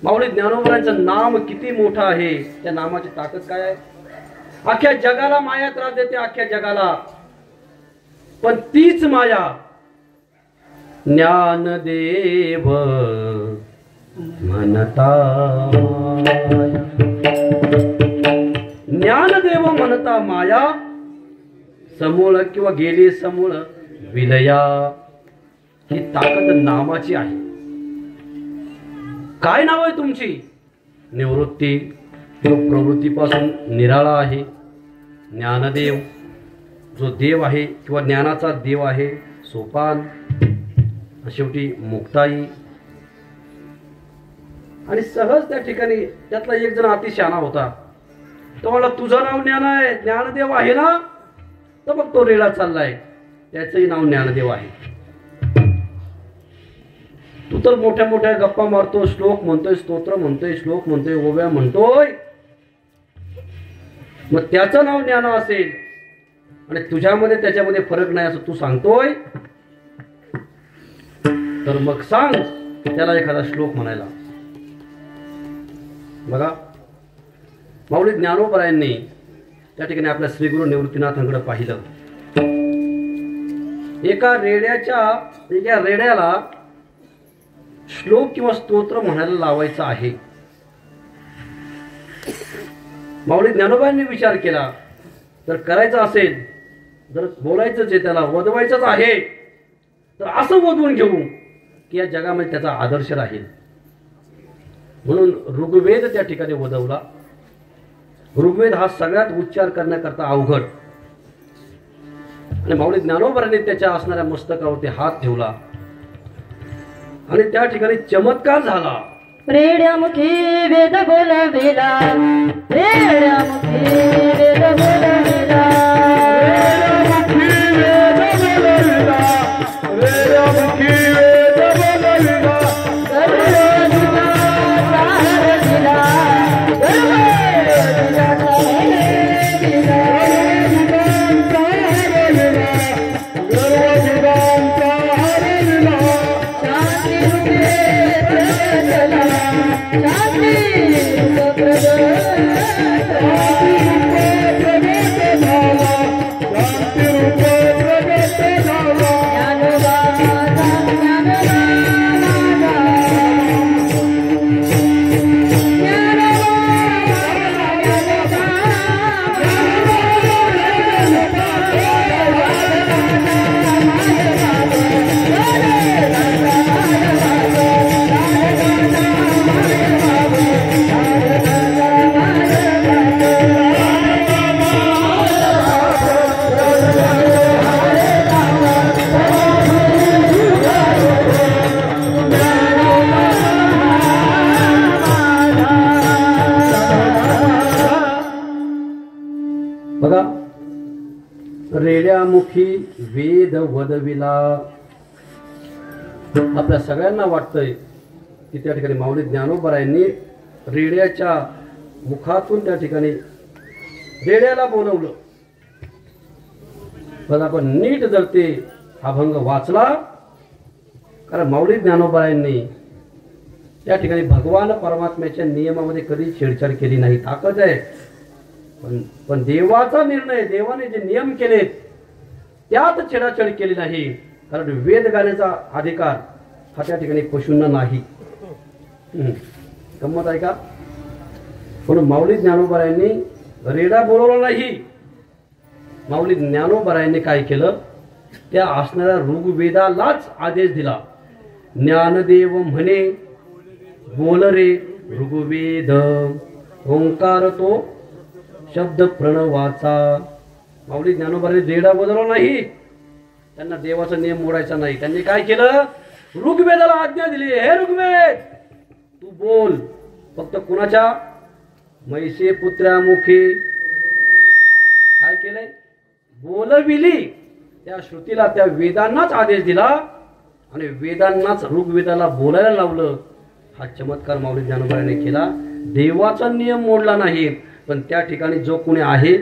माऊली ज्ञानोबरांचं नाम किती मोठं आहे, त्या नामाची ताकद काय आहे? अख्ख्या जगाला माया त्रास देते, अख्ख्या जगाला. पण तीच माया ज्ञानदेव म्हणता, ज्ञानदेव म्हणता माया, समूळ किंवा गेली समूळ विलया. ही ताकद नामाची आहे. काय नाव आहे तुमची? निवृत्ती, जो प्रवृत्तीपासून निराळा आहे. ज्ञानदेव, जो देव आहे किंवा ज्ञानाचा देव आहे. सोपान, शेवटी मुक्ताई. आणि सहज त्या ठिकाणी त्यातला एक जण अतिशहाणा होता. तो म्हणला, तुझं नाव ज्ञान आहे, ज्ञानदेव आहे ना? तर मग तो रेडा चाललाय, त्याचंही नाव ज्ञानदेव आहे. तू तर मोठ्या मोठ्या गप्पा मारतो, श्लोक म्हणतोय, स्तोत्र म्हणतोय, श्लोक म्हणतोय, ओव्या म्हणतोय. मग त्याचं नाव ज्ञान असेल आणि तुझ्यामध्ये त्याच्यामध्ये फरक नाही असं तू सांगतोय, तर मग सांग त्याला एखादा श्लोक म्हणायला. बघा, माऊली ज्ञानोबरायांनी त्या ठिकाणी आपल्या श्रीगुरु निवृत्तीनाथांकडे पाहिलं. एका रेड्याला श्लोक किंवा स्तोत्र म्हणायला लावायचं आहे. माऊली ज्ञानोबांनी विचार केला, जर करायचं असेल, जर बोलायचंच आहे, त्याला वदवायचंच आहे, तर असं वदवून घेऊ की या जगामध्ये त्याचा आदर्श राहील. म्हणून ऋग्वेद त्या ठिकाणी वदवला. ऋग्वेद हा सगळ्यात उच्चार करण्याकरता अवघड. आणि माऊली ज्ञानोबरांनी त्याच्या असणाऱ्या मस्तकावरती हात ठेवला आणि त्या ठिकाणी चमत्कार झाला. रेड्यामुखी वेद बोलविला, रेड्यामुखी वेद बोलविला, रेड्यामुखी वेद बोलविला, रेड्यामुखी वेद बोलविला, सर्व जुगाचा हर दिला, सर्व जुगाचा हर दिला, जुगांचा हर दिला, सर्व जुगांचा हर दिला, शांती बघा, रेड्यामुखी वेद वदविला. आपल्या सगळ्यांना वाटतंय की त्या ठिकाणी माऊली ज्ञानोबरायांनी रेड्याच्या मुखातून त्या ठिकाणी रेड्याला बोलवलं. पण आपण नीट जर ते अभंग वाचला, कारण माऊली ज्ञानोबरायांनी त्या ठिकाणी भगवान परमात्म्याच्या नियमामध्ये कधी छेडछाड केली नाही. ताकद आहे, पण देवाचा निर्णय, देवाने जे नियम केलेत त्यात छेडाछेड केली नाही. कारण वेद गाण्याचा अधिकार हा त्या ठिकाणी पशूंना नाही. गंमत आहे का? म्हणून माऊली ज्ञानोबरायांनी रेडा बोलवला नाही. माऊली ज्ञानोबरायांनी काय केलं, त्या असणाऱ्या ऋग्वेदालाच आदेश दिला. ज्ञानदेव म्हणे बोल रे ऋग्वेद, ओंकार तो शब्द प्रणवाचा. माऊली ज्ञानोबरांनी रेडा बोलवला नाही. त्यांना देवाचा नियम मोडायचा नाही. त्यांनी काय केलं, ऋग्वेदाला आज्ञा दिली, हे ऋग्वेद तू बोल. फक्त कुणाच्या? मैसे पुत्र्यामुखी केलंय? बोलविली. त्या श्रुतीला, त्या वेदांनाच आदेश दिला आणि वेदांनाच ऋग्वेदाला बोलायला लावलं. हा चमत्कार माऊली ज्ञानोबाने केला. देवाचा नियम मोडला नाही, पण त्या ठिकाणी जो कोणी आहे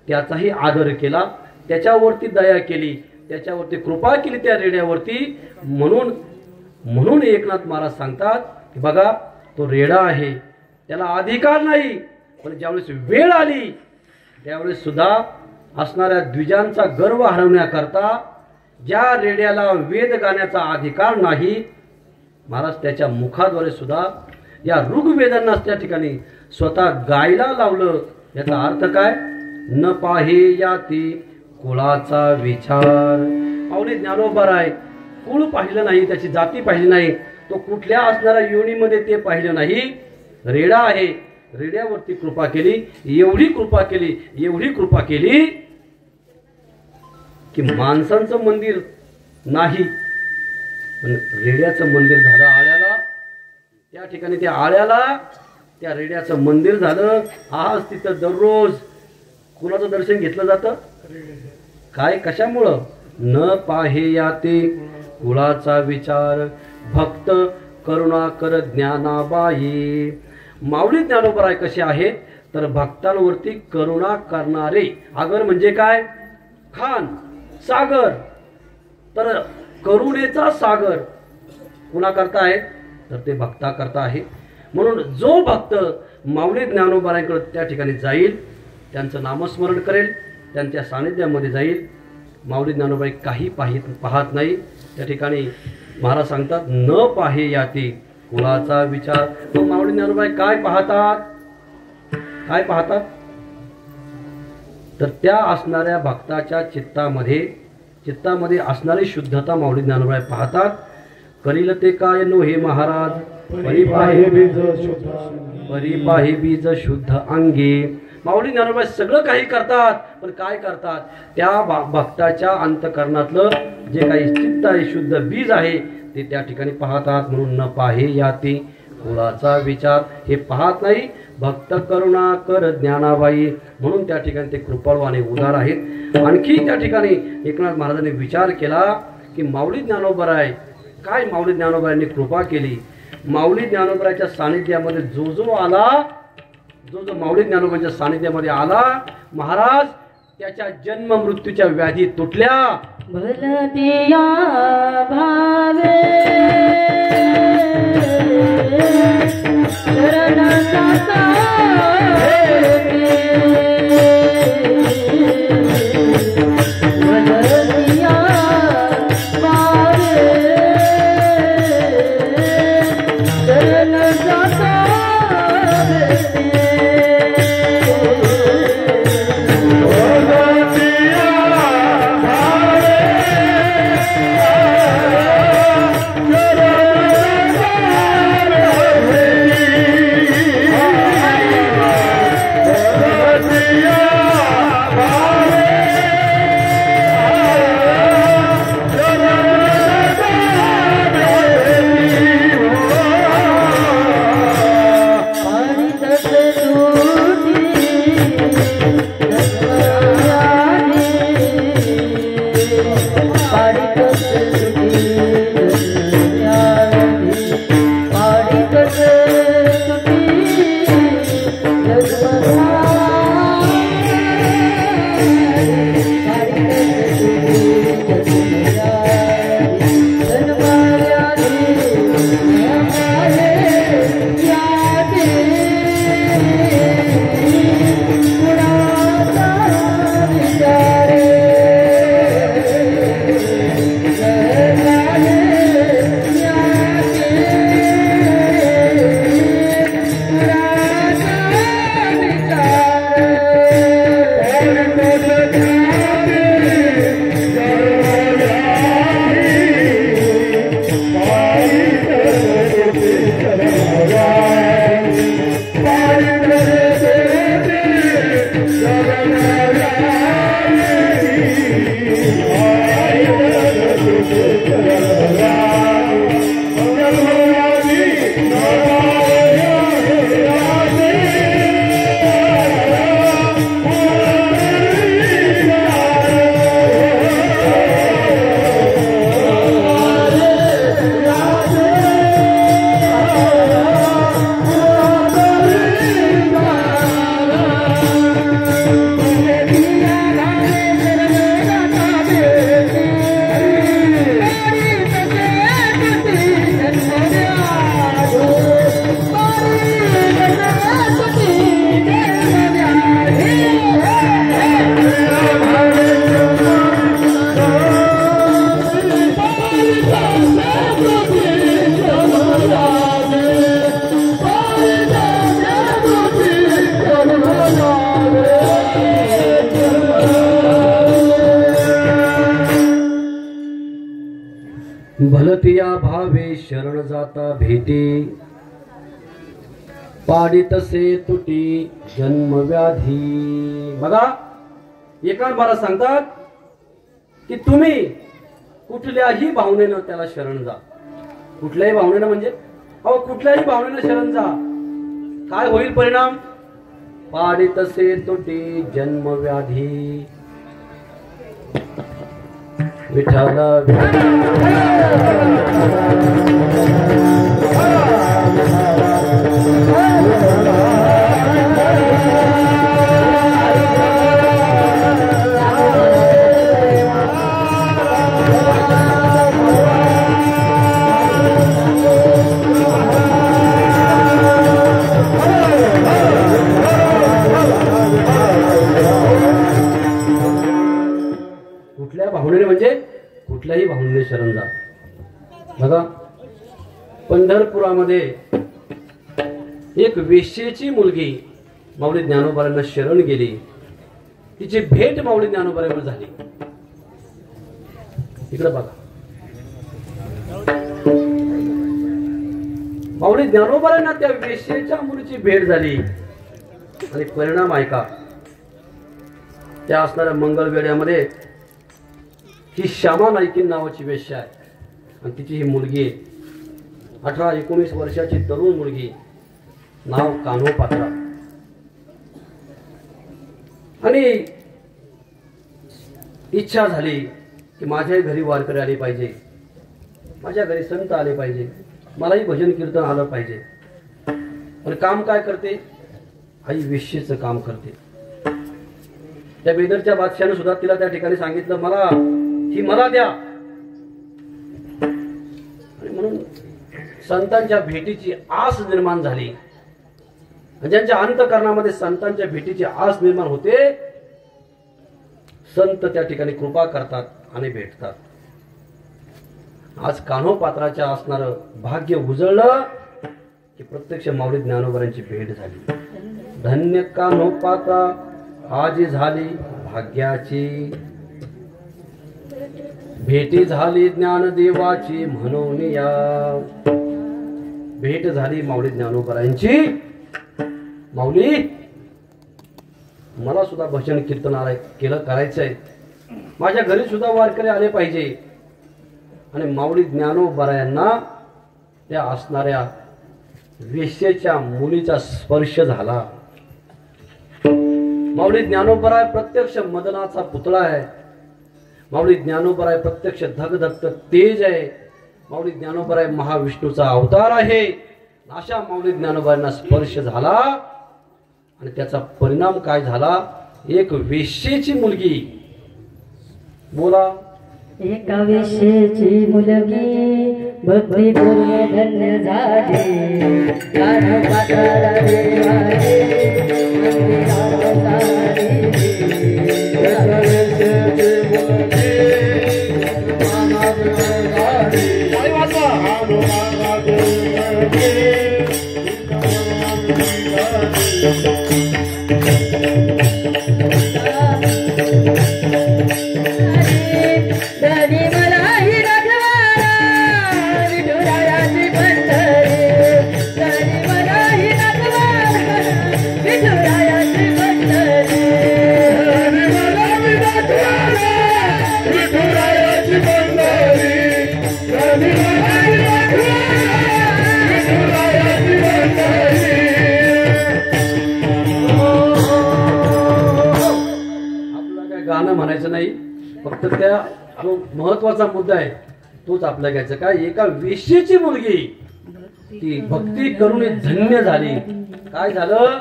त्याचाही आदर केला, त्याच्यावरती दया केली, त्याच्यावरती कृपा केली त्या रेड्यावरती. म्हणून एकनाथ महाराज सांगतात की बघा, तो रेडा आहे, त्याला अधिकार नाही, पण ज्यावेळेस वेळ आली त्यावेळेस सुद्धा असणाऱ्या द्विजांचा गर्व हरवण्याकरता, ज्या रेड्याला वेद गाण्याचा अधिकार नाही, महाराज त्याच्या मुखाद्वारे सुद्धा या ऋग्वेदांनाच त्या ठिकाणी स्वतः गायला लावलं. याचा अर्थ काय? न पाहे याती कुळाचा विचार. माऊली ज्ञानोबाराय कुळ पाहिलं नाही, त्याची जाती पाहिली नाही, तो कुठल्या असणाऱ्या योनीमध्ये ते पाहिलं नाही. रेडा आहे, रेड्यावरती कृपा केली, एवढी कृपा केली की माणसांचं मंदिर नाही, पण रेड्याचं मंदिर झालं आळ्याला. त्या ठिकाणी त्या आळ्याला त्या रेड्याचं मंदिर झालं. आज तिथं दररोज कुणाचं दर्शन घेतलं जातं? काय, कशामुळं? न पाहे याते कुळाचा विचार, भक्त करुणाकर ज्ञानाबाई. माऊली ज्ञानोबराय कसे आहेत तर भक्तांवरती करुणा करणारे. आगर म्हणजे काय? खान, सागर. तर करुणेचा सागर कुणा करता आहे तर ते भक्ता करता आहे. म्हणून जो भक्त माऊली ज्ञानोबरायांकडे त्या ठिकाणी जाईल, त्यांचं नामस्मरण करेल, त्यांच्या सानिध्यामध्ये जाईल, माऊली ज्ञानोबाई काही पाहत नाही. त्या ठिकाणी महाराज सांगतात न पाहे याती कुळाचा विचार. मग माऊली ज्ञानोबाई काय पाहतात? तर त्या असणाऱ्या भक्ताच्या चित्तामध्ये असणारी शुद्धता माऊली ज्ञानोबाई पाहतात. करील ते काय नो हे महाराज, परिपाहे बीज शुद्ध अंगी. माऊली ज्ञानोबाई सगळं काही करतात, पण काय करतात? त्या भक्ताच्या अंतकरणातलं जे काही चित्त आहे, शुद्ध बीज आहे, ते त्या ठिकाणी पाहतात. म्हणून न पाहे याती कुळाचा विचार, हे पाहत नाही. भक्त करुणा कर ज्ञानाबाई, म्हणून त्या ठिकाणी ते कृपाळू आणि उदार आहेत. आणखी त्या ठिकाणी एकनाथ महाराजांनी विचार केला की माऊली ज्ञानोबराय काय, माऊली ज्ञानोबरायांनी कृपा केली. माऊली ज्ञानोबराच्या सानिध्यामध्ये जो आला, जो माऊली ज्ञानोबाच्या सानिध्यामध्ये आला, महाराज त्याच्या जन्म मृत्यूच्या व्याधी तुटल्या. भलतिया भावे भलतिया भावे शरण जाता भेटी, पाडी तसे तुटी जन्म व्याधी. बघा एकान बारा सांगतात की तुम्ही कुठल्याही भावनेनं त्याला शरण जा. कुठल्याही भावनेनं म्हणजे अहो कुठल्याही भावनेनं शरण जा. काय होईल परिणाम? पाडी तसे तुटी जन्म व्याधी. विठ्ठल कुठल्या भावनेने म्हणजे कुठल्याही भावनेने शरण जा. बघा पंढरपुरामध्ये एक वेश्येची मुलगी माऊली ज्ञानोबांना शरण गेली. तिची भेट माऊली ज्ञानोबांवर झाली. इकडे बघा माऊली ज्ञानोबांना त्या वेश्येच्या मुलीची भेट झाली आणि परिणाम ऐका. त्या असणाऱ्या मंगळवेढ्यामध्ये ही श्यामा नाईकीन नावाची वेश्या आहे आणि तिची ही मुलगी आहे 18-19 वर्षाची तरुण मुलगी, नाव कान्होपात्रा. आणि इच्छा झाली की माझ्याही घरी वारकरी आले पाहिजे, माझ्या घरी संत आले पाहिजे, मलाही भजन कीर्तन आलं पाहिजे. पण काम काय करते? आई वेश्येचं काम करते. त्या बेदरच्या बादशाने सुद्धा तिला त्या ठिकाणी सांगितलं मला द्या. आणि म्हणून संतांच्या भेटीची आस निर्माण झाली. ज्यांच्या अंतःकरणामध्ये संतांच्या भेटीची आस निर्माण होते, संत त्या ठिकाणी कृपा करतात आणि भेटतात. आज कान्होपात्राच्या असणारं भाग्य उजळलं की प्रत्यक्ष माऊली ज्ञानोबांची भेट झाली. धन्य कान्होपात्रा आजी झाली भाग्याची, भेटी झाली ज्ञानदेवाची म्हणून या. भेट झाली माऊली ज्ञानोबांची. माऊली मला सुद्धा भजन कीर्तन करायचंय, माझ्या घरी सुद्धा वारकरी आले पाहिजे. आणि माऊली ज्ञानोबांना त्या असणाऱ्या वेश्येच्या मुलीचा स्पर्श झाला. माऊली ज्ञानोबा प्रत्यक्ष मदनाचा पुतळा आहे. माऊली ज्ञानोबा प्रत्यक्ष धगधगत तेज आहे. माऊली ज्ञानोबा महाविष्णूचा अवतार आहे. अशा माऊली ज्ञानोबांना स्पर्श झाला आणि त्याचा परिणाम काय झाला? एक वेश्येची मुलगी, बोला, एका वेश्येची मुलगी भक्ती पूर्ण धन्य झाली. कान्होपात्रा देवाची म्हणायचं नाही, फक्त त्या जो महत्वाचा मुद्दा आहे तोच आपल्या घ्यायचा. काय? एका वेश्येची मुलगी ती भक्ती करून धन्य झाली. काय झालं?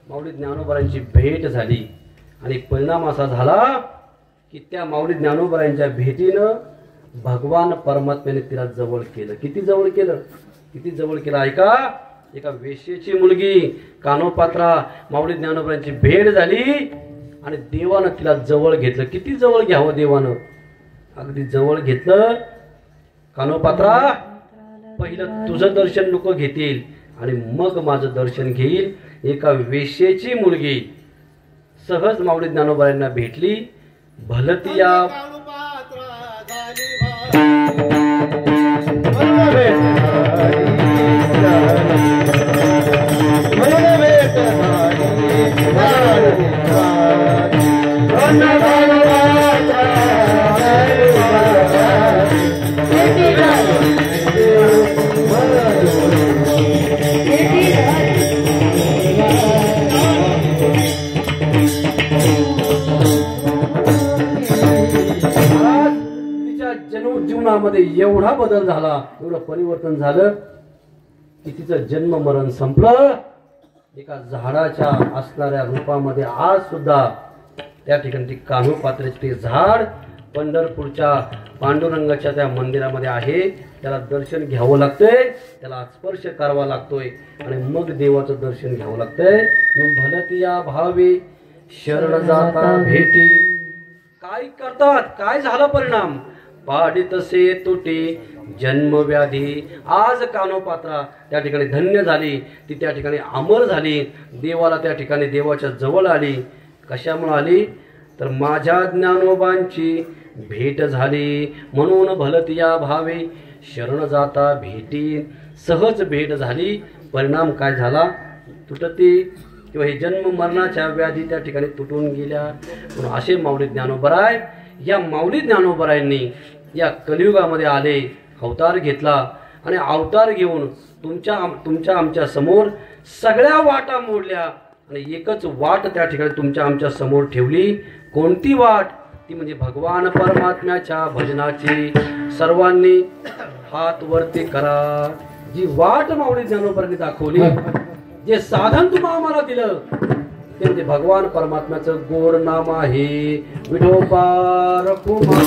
माऊली ज्ञानोबांची भेट झाली आणि परिणाम असा झाला की त्या माऊली ज्ञानोबांच्या भेटीनं भगवान परमात्म्याने तिला जवळ केलं. किती जवळ केलं? किती जवळ केलं ऐका. एका वेश्येची मुलगी कान्होपात्रा, माऊली ज्ञानोबांची भेट झाली आणि देवानं तिला जवळ घेतलं. किती जवळ घ्यावं देवानं? अगदी जवळ घेतलं. कान्होपात्रा, पहिलं तुझं दर्शन लोक घेतील आणि मग माझं दर्शन घेईल. एका वेश्येची मुलगी सहज माऊली ज्ञानोबांना भेटली. भलतिया जीवनामध्ये एवढा बदल झाला, एवढं परिवर्तन झालं की तिचं जन्म मरण संपलं. एका झाडाच्या असणाऱ्या रूपामध्ये आज सुद्धा त्या ठिकाणी ती कानोपात्राचे झाड पंढरपूरच्या पांडुरंगाच्या त्या मंदिरामध्ये आहे. त्याला दर्शन घ्यावं लागतंय, त्याला स्पर्श करावा लागतोय आणि मग देवाचं दर्शन घ्यावं लागतंय. मग भलतिया भावे शरण जाता भेटी. काय करतात, काय झाला परिणाम? पाडितसे तुटे जन्मव्याधी. आज कानोपात्रा त्या ठिकाणी धन्य झाली, ती त्या ठिकाणी अमर झाली, देवाला त्या ठिकाणी देवाच्या जवळ आली. कशामुळे आली? तर माझ्या ज्ञानोबांची भेट झाली, म्हणून भलतिया भावे शरण जाता भेटी. सहज भेट झाली, परिणाम काय झाला? तुटती किंवा हे जन्म मरणाच्या व्याधी त्या ठिकाणी तुटून गेल्या. म्हणून असे माऊली ज्ञानोबराय, या माऊली ज्ञानोबरायांनी या कलियुगामध्ये आले, अवतार घेतला आणि अवतार घेऊन तुमच्या आमच्या समोर सगळ्या वाटा मोडल्या आणि एकच वाट त्या ठिकाणी तुमच्या आमच्या समोर ठेवली. कोणती वाट? ती म्हणजे भगवान परमात्म्याच्या भजनाची. सर्वांनी हात वरती करा. जी वाट माऊली ज्ञानोबरांनी दाखवली, जे साधन तुम्हाला आम्हाला दिलं, ते म्हणजे भगवान परमात्म्याचं गोड नाम आहे विठोबा रखुमा.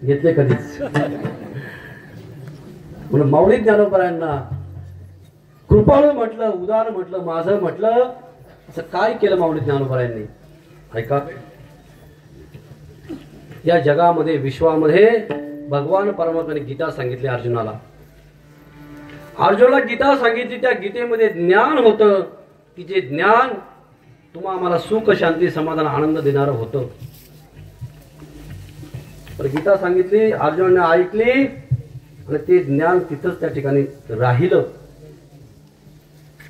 घेतले कधीच. म्हणून माऊली ज्ञानोबरायांना कृपाळू म्हटलं, उदार म्हटलं, माझं म्हटलं. असं काय केलं माऊली ज्ञानोबरायांनी? ऐका, या जगामध्ये विश्वामध्ये भगवान परमात्म्याने गीता सांगितली अर्जुनाला. अर्जुनाला गीता सांगितली, त्या गीतेमध्ये ज्ञान होतं की जे ज्ञान तुम्हा आम्हाला सुख शांती समाधान आनंद देणारं होतं. तर गीता सांगितली, अर्जुनाने ऐकली आणि ते ज्ञान तिथंच त्या ठिकाणी राहिलं.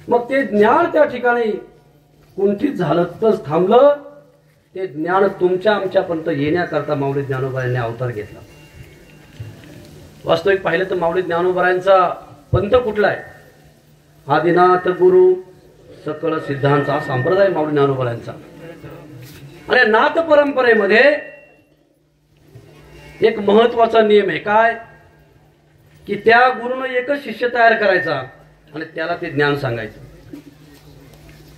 मग ते ज्ञान त्या ठिकाणी कुंठित झालं, तिथंच थांबलं. ते ज्ञान तुमच्या आमच्यापर्यंत येण्याकरता माऊली ज्ञानोबरायांनी अवतार घेतला. वास्तविक पाहिलं तर माऊली ज्ञानोबरायांचा पंथ कुठला आहे? आदिनाथ गुरु सकळ सिद्धांचा संप्रदाय माऊली ज्ञानोबरायांचा. आणि नाथ परंपरेमध्ये एक महत्वाचा नियम आहे. काय? की त्या गुरुनं एकच शिष्य तयार करायचा आणि त्याला ते ज्ञान सांगायचं.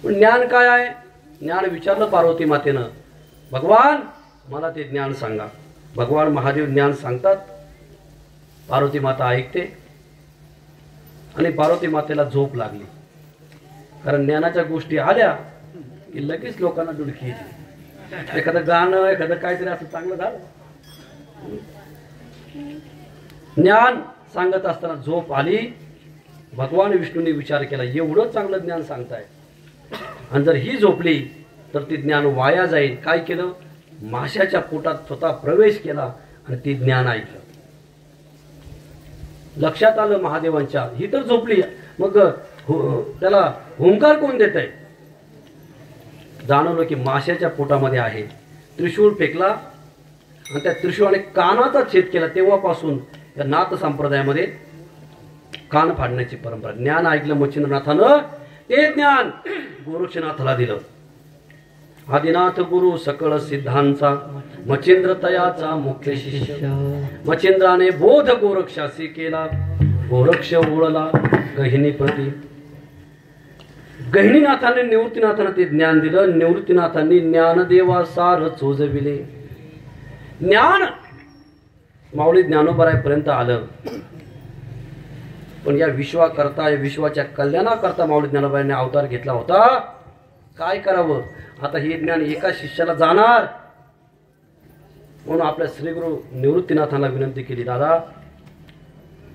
पण ज्ञान काय आहे? ज्ञान विचारलं पार्वती मातेनं, भगवान मला ते ज्ञान सांगा. भगवान महादेव ज्ञान सांगतात, पार्वती माता ऐकते आणि पार्वती मातेला झोप लागली. कारण ज्ञानाच्या गोष्टी आल्या की लगेच लोकांना डुलकी येते. एखादं गाणं, एखादं काहीतरी असं चांगलं झालं, ज्ञान सांगत असताना झोप आली भगवान विष्णूने विचार केला, एवढं चांगलं ज्ञान सांगताय आणि जर ही झोपली तर ती ज्ञान वाया जाईल. काय केलं? माशाच्या पोटात स्वतः प्रवेश केला आणि ती ज्ञान ऐकलं. लक्षात आलं महादेवांच्या, ही तर झोपली, मग त्याला हुंकार कोण देत आहे? जाणवलं की माशाच्या पोटामध्ये आहे. त्रिशूळ फेकला आणि त्या त्रिशूळाने कानाचा छेद केला. तेव्हापासून या नाथ संप्रदायामध्ये कान फाडण्याची परंपरा. ज्ञान ऐकलं मच्छिंद्रनाथानं, ते ज्ञान गोरक्षनाथाला दिलं. आदिनाथ गुरु सकळ सिद्धांचा, मच्छिंद्र तयाचा मुख्य शिष्य. मच्छिंद्राने बोध गोरक्षासी केला, गोरक्ष ओळला गहिनीपती. गहिनीनाथाने निवृत्तीनाथांना ते ज्ञान दिलं. निवृत्तीनाथांनी ज्ञानदेवा सार चोजविले. ज्ञान माऊली ज्ञानोबरायपर्यंत आलं, पण या विश्वाकरता, या विश्वाच्या कल्याणाकरता माऊली ज्ञानोबरायांनी अवतार घेतला होता. काय करावं आता? हे ज्ञान एका शिष्याला जाणार, म्हणून आपल्या श्रीगुरु निवृत्तीनाथांना विनंती केली, दादा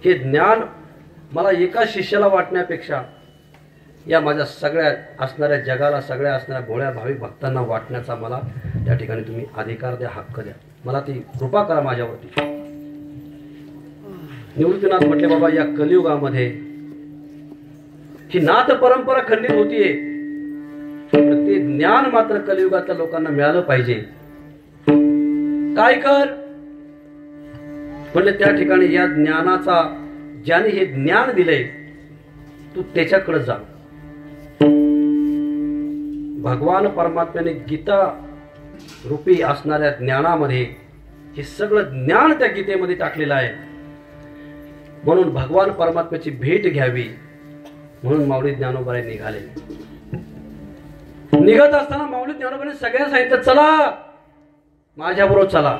हे ज्ञान मला एका शिष्याला वाटण्यापेक्षा या माझ्या सगळ्या असणाऱ्या जगाला, सगळ्या असणाऱ्या भोळ्या भाविक भक्तांना वाटण्याचा मला त्या ठिकाणी तुम्ही अधिकार द्या, हक्क द्या, मला ती कृपा करा माझ्यावरती. निवृत्तीनाथ म्हटले, बाबा या कलियुगामध्ये ही नाथ परंपरा खंडित होतीये, ते ज्ञान मात्र कलियुगातल्या लोकांना मिळालं पाहिजे. काय कर? म्हणले त्या ठिकाणी या ज्ञानाचा, ज्याने हे ज्ञान दिलंय तू त्याच्याकडे जा. भगवान परमात्म्याने गीता रूपी असणाऱ्या ज्ञानामध्ये हे सगळं ज्ञान त्या गीतेमध्ये टाकलेलं आहे. म्हणून भगवान परमात्म्याची भेट घ्यावी म्हणून माऊली ज्ञानोबराय निघाले. निघत असताना माऊली ज्ञानोबाने सगळ्यांना सांगितलं, चला माझ्याबरोबर चला.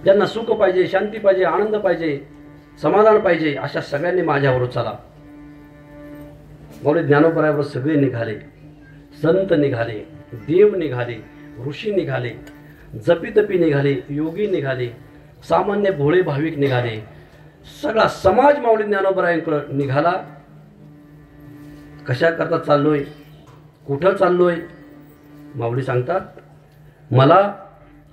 ज्यांना सुख पाहिजे, शांती पाहिजे, आनंद पाहिजे, समाधान पाहिजे, अशा सगळ्यांनी माझ्याबरोबर चला. माऊली ज्ञानोबरायाबरोबर सगळे निघाले. संत निघाले, देव निघाले, ऋषी निघाले, जपीतपी निघाले, योगी निघाले, सामान्य भोळे भाविक निघाले. सगळा समाज माऊली ज्ञानोबरायांकडे निघाला. कशा करता चाललोय, कुठं चाललोय? माऊली सांगतात, मला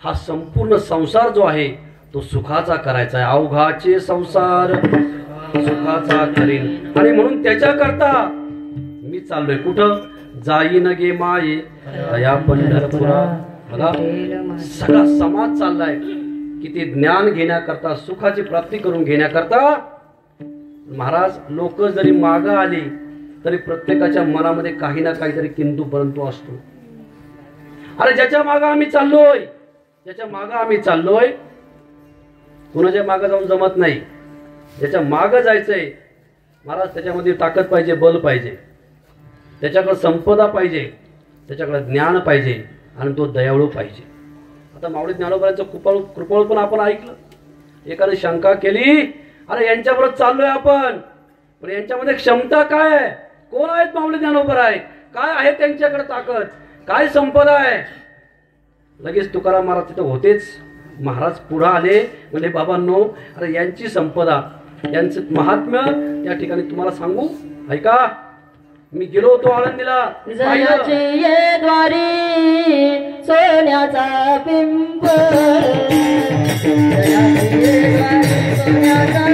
हा संपूर्ण संसार जो आहे तो सुखाचा करायचा आहे. अवघाचे संसार सुखाचा करीन, आणि म्हणून त्याच्याकरता मी चाललोय. कुठं? जाईन गे माये या पंढरपुरा. बघा सगळा समाज चाललाय किती ज्ञान घेण्याकरता, सुखाची प्राप्ती करून घेण्याकरता. महाराज, लोक जरी मागं आली तरी प्रत्येकाच्या मनामध्ये काही ना काहीतरी किंतु परंतु असतो. अरे ज्याच्या मागं आम्ही चाललोय, ज्याच्या मागं आम्ही चाललोय, कुणाच्या मागं जाऊन जमत नाही. ज्याच्या मागं जायचंय महाराज, त्याच्यामध्ये ताकद पाहिजे, बल पाहिजे, त्याच्याकडे संपदा पाहिजे, त्याच्याकडे ज्ञान पाहिजे, आणि तो दयाळू पाहिजे. आता माऊली ज्ञानोबरायांचं कृपळ पण आपण ऐकलं. एकाने शंका केली, अरे यांच्याबरोबर चाललोय आपण, पण यांच्यामध्ये क्षमता काय आहे? कोण आहेत माऊली ज्ञानोबराय? काय आहे त्यांच्याकडे ताकद? काय संपदा आहे? लगेच तुकाराम महाराज तिथं होतेच. महाराज पुढे आले, म्हणजे बाबांनो, अरे यांची संपदा, यांचं महात्म्य त्या ठिकाणी तुम्हाला सांगू, ऐका. मी गेलो होतो आळंदीला, जयाचे ये द्वारी सोन्याचा बिंब, जयाचे ये द्वारी सोन्याचा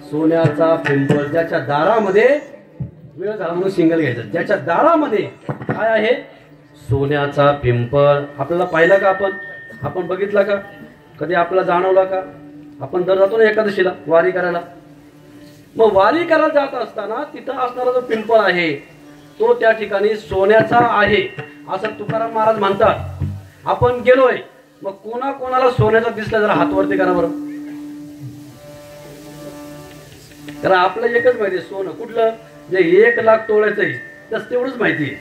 सोन्याचा पिंपळ ज्याच्या दारामध्ये, वेळ झाला म्हणून सिंगल घ्यायचं, ज्याच्या दारामध्ये काय आहे? सोन्याचा पिंपळ. आपल्याला पाहिलं का? आपण बघितला का? कधी आपल्याला जाणवला का? आपण दर जातो ना एकादशीला वारी करायला. मग वारी करायला जात असताना तिथं असणारा जो पिंपळ आहे तो त्या ठिकाणी सोन्याचा आहे असं तुकाराम महाराज म्हणतात. आपण गेलोय, मग कोणाला सोन्याचा दिसला जरा हात वरती करा बरं. कारण आपलं एकच माहिती आहे सोनं कुठलं, जे 1,00,000 तोळ्याचं आहे तस तेवढंच माहिती आहे.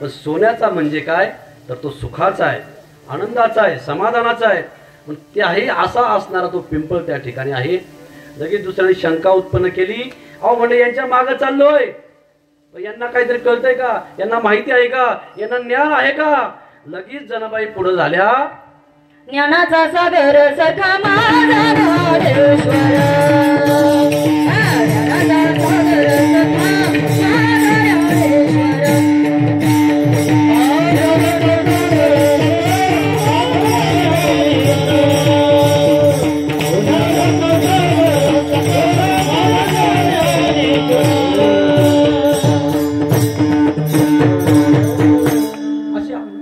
पण सोन्याचा म्हणजे काय? तर तो सुखाचा आहे, आनंदाचा आहे, समाधानाचा आहे. पण त्याही असा असणारा तो पिंपळ त्या ठिकाणी आहे. लगेच दुसऱ्याने शंका उत्पन्न केली, अहो म्हणजे यांच्या मागे चाललोय, यांना काहीतरी कळतंय का? यांना माहिती आहे का? यांना ज्ञान आहे का? लगेच जनाबाई पुढे झाल्या, ज्ञानाचा सागर सखा माझा राजेश्वर, ज्ञानाचा सागर सखा माझा राजेश्वर.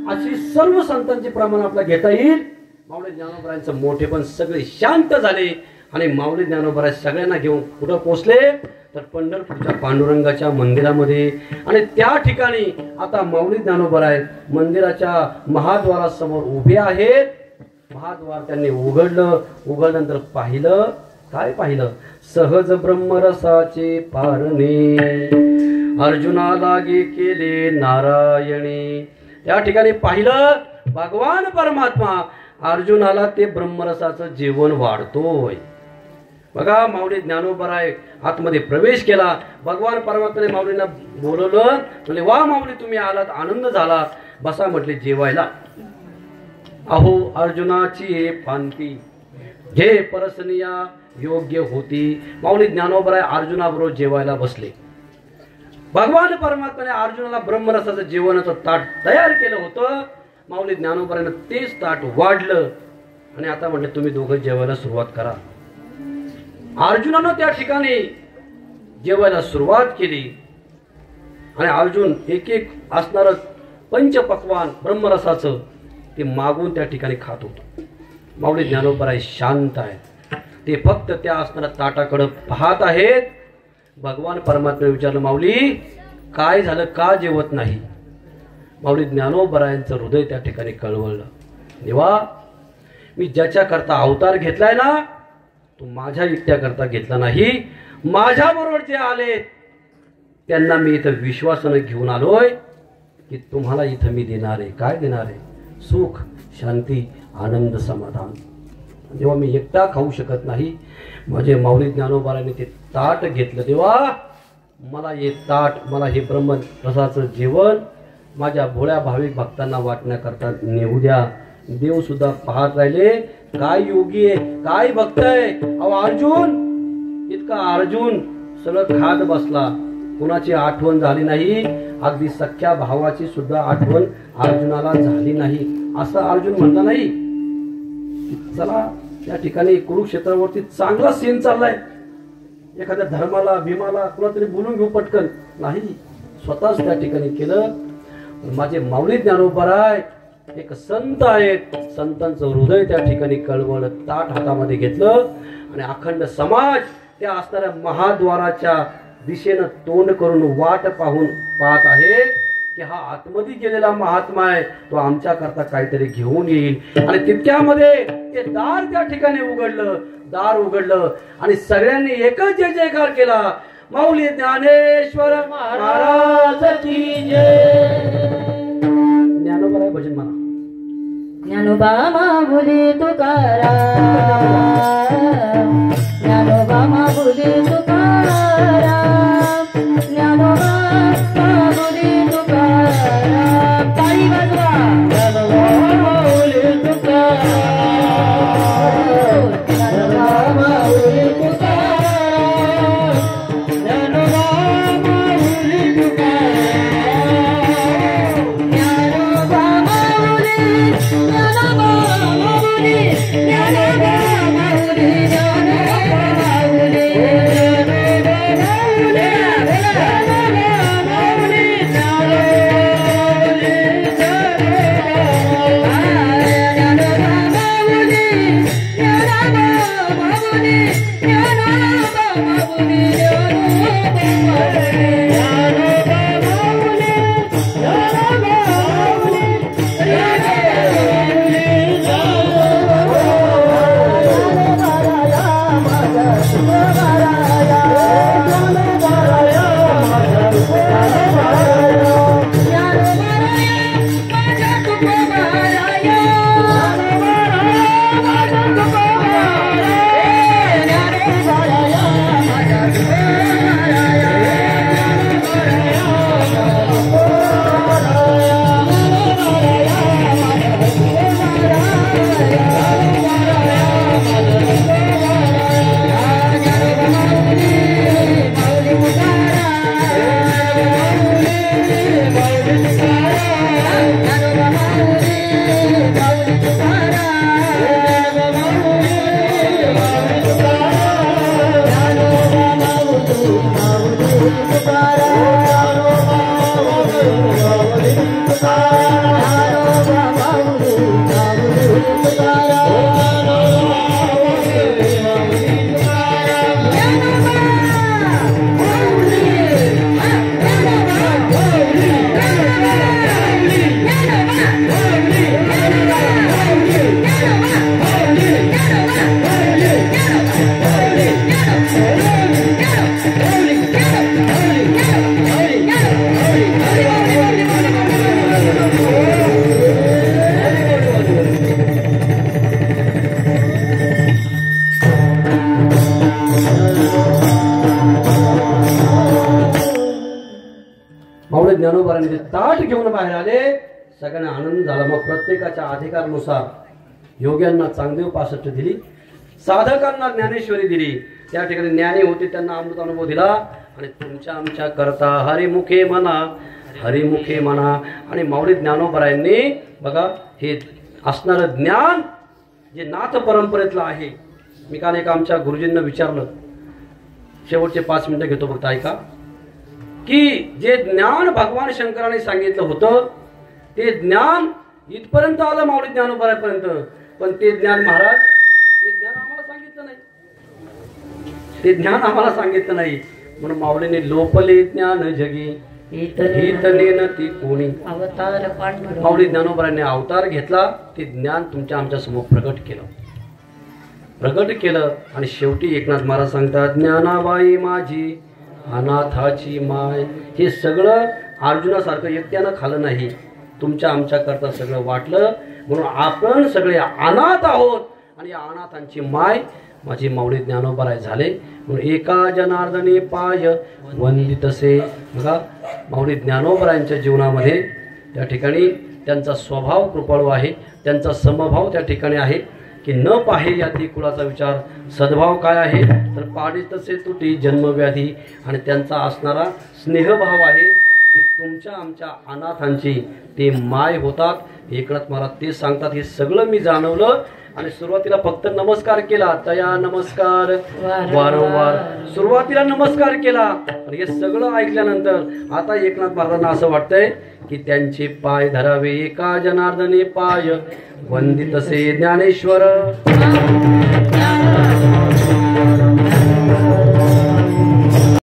अशी सर्व संतांची प्रमाण आपल्याला घेता येईल. माऊली ज्ञानोबरायांचं मोठेपण सगळे शांत झाले आणि माऊली ज्ञानोबराय सगळ्यांना घेऊन कुठं पोहोचले? तर पंढरपूरच्या पांडुरंगाच्या मंदिरामध्ये. आणि त्या ठिकाणी आता माऊली ज्ञानोबराय मंदिराच्या महाद्वारासमोर उभे आहेत. महाद्वार त्यांनी उघडलं. उघडल्यानंतर पाहिलं, काय पाहिलं? सहज ब्रह्मरसाचे पारणे अर्जुना लागे केले नारायणी. त्या ठिकाणी पाहिलं भगवान परमात्मा अर्जुनाला ते ब्रह्मरसाचं जेवण वाढतोय. बघा, माऊली ज्ञानोबराय आतमध्ये प्रवेश केला. भगवान परमात्म्याने माऊलींना बोलवलं, म्हणजे वा माऊली तुम्ही आलात, आनंद झाला, बसा म्हटले जेवायला. अहो अर्जुनाची पांती जे परसनिया योग्य होती. माऊली ज्ञानोबराय अर्जुनाबरोबर जेवायला बसले. भगवान परमात्म्याने अर्जुनाला ब्रह्मरसाचं जेवणाचं ताट तयार केलं होतं. माऊली ज्ञानोबरायनं तेच ताट वाढलं आणि आता म्हटलं तुम्ही दोघं जेवायला सुरुवात करा. अर्जुनानं त्या ठिकाणी जेवायला सुरुवात केली आणि अर्जुन एक एक असणार पंचपक्वान ब्रह्मरसाचं ते मागून त्या ठिकाणी खात होतो. माऊली ज्ञानोबराय शांत आहेत, ते फक्त त्या असणाऱ्या ताटाकडे पाहत आहेत. भगवान परमात्मा विचारलं, माऊली काय झालं, का जेवत नाही? माऊली ज्ञानोबरायांचं हृदय त्या ठिकाणी कळवळलं. देवा, मी ज्याच्या करता अवतार घेतलाय ना, तो माझ्या एकट्या करता घेतला नाही. माझ्या बरोबर जे आले त्यांना मी इथं विश्वासानं घेऊन आलोय की तुम्हाला इथं मी देणार आहे. काय देणार आहे? सुख, शांती, आनंद, समाधान. जेव्हा मी एकटा खाऊ शकत नाही, माझे माऊली ज्ञानोबरायांनी ते ताट घेतलं. तेव्हा मला हे ताट, मला हे ब्रह्मरसाचं जेवण माझ्या भोळ्या भाविक भक्तांना वाटण्याकरता नेऊ द्या. देव सुद्धा पाहत राहिले, काय योगी आहे, काय भक्त आहे. अहो अर्जुन, इतका अर्जुन सगळं खात बसला, कुणाची आठवण झाली नाही. अगदी सख्या भावाची सुद्धा आठवण अर्जुनाला झाली नाही. असं अर्जुन म्हणला नाही. चला, त्या ठिकाणी कुरुक्षेत्रावरती चांगला सीन चाललाय, एखाद्या धर्माला भीमाला कुणातरी बोलून घेऊ पटकन, नाही, स्वतःच त्या ठिकाणी केलं. माझे माऊली ज्ञानोबराय एक संत आहेत, संतांचं हृदय त्या ठिकाणी कळवळलं. ताट हातामध्ये घेतलं आणि अखंड समाज त्या असणाऱ्या महाद्वाराच्या दिशेनं तोंड करून वाट पाहत आहे की हा आतमध्ये गेलेला महात्मा आहे, तो आमच्या करता काहीतरी घेऊन येईल. आणि तितक्यामध्ये ते दार त्या ठिकाणी उघडलं. दार उघडलं आणि सगळ्यांनी एकच जय जयकार केला, माऊली ज्ञानेश्वर महाराज की जय. ज्ञानोबराय भजन म्हणा. ज्ञानोबा माऊली तुकाराम, ज्ञानोबा माऊली तुकाराम, ज्ञानोबा माऊली तुकाराम. ताळी वाजवा. ज्ञानोबा माऊली तुकाराम, ज्ञानोबा माऊली तुकाराम, ज्ञानोबा माऊली तुकाराम, ज्ञानोबा माऊली, ज्ञानोबा माऊली, ज्ञानोबा माऊली, ज्ञानोबा माऊली. माऊली ज्ञानोबारांनी ते ताट घेऊन बाहेर आले. सगळ्यांना आनंद झाला. मग प्रत्येकाच्या अधिकारानुसार योग्यांना चांगदेव 65 दिली, साधकांना ज्ञानेश्वरी दिली. त्या ठिकाणी ज्ञानी होते त्यांना अमृत अनुभव दिला. आणि तुमच्या आमच्या करता हरिमुखे म्हणा, हरिमुखे म्हणा. आणि माऊली ज्ञानोबारायांनी बघा हे असणारं ज्ञान जे नाथ परंपरेतलं आहे. मी काल एका आमच्या गुरुजींना विचारलं, शेवटचे 5 मिनिटं घेतो फक्त ऐका, की जे ज्ञान भगवान शंकराने सांगितलं होतं ते ज्ञान इथपर्यंत आलं माऊली ज्ञानोबारापर्यंत, पण ते ज्ञान महाराज ते ज्ञान आम्हाला सांगितलं नाही, ते ज्ञान आम्हाला सांगितलं नाही. म्हणून माऊलीने लोपले ज्ञान जगी हितले न ती कोणी. अवतार पांडुरंग माऊली ज्ञानोबारांनी अवतार घेतला, ते ज्ञान तुमच्या आमच्या समोर प्रगट केलं. आणि शेवटी एकनाथ महाराज सांगतात, ज्ञानाबाई माझी अनाथाची माय. हे सगळं अर्जुनासारखं एकट्यानं खाल्लं नाही, तुमच्या आमच्या करता सगळं वाटलं. म्हणून आपण सगळे अनाथ आहोत आणि या अनाथांची माय माझी माऊली ज्ञानोबाराय झाले. म्हणून एका जनार्दनी पाय वंदितसे. बघा माऊली ज्ञानोबारायांच्या जीवनामध्ये त्या ठिकाणी त्यांचा स्वभाव कृपाळू आहे, त्यांचा समभाव त्या ठिकाणी आहे की न पाहे याती कुळाचा विचार. सद्भाव काय आहे तर पाडी तसे तुटी जन्मव्याधी. आणि त्यांचा असणारा स्नेहभाव आहे की तुमच्या आमच्या अनाथांची ते माय होतात. एकनाथ महाराज ते सांगतात. हे सगळं मी जाणवलं आणि सुरुवातीला फक्त नमस्कार केला, तया नमस्कार वारंवार सुरुवातीला नमस्कार केला. आणि हे सगळं ऐकल्यानंतर आता एकनाथ महाराजांना असं वाटतंय की त्यांचे पाय धरावे. एका जनार्दने पाय वंदितसे ज्ञानेश्वर.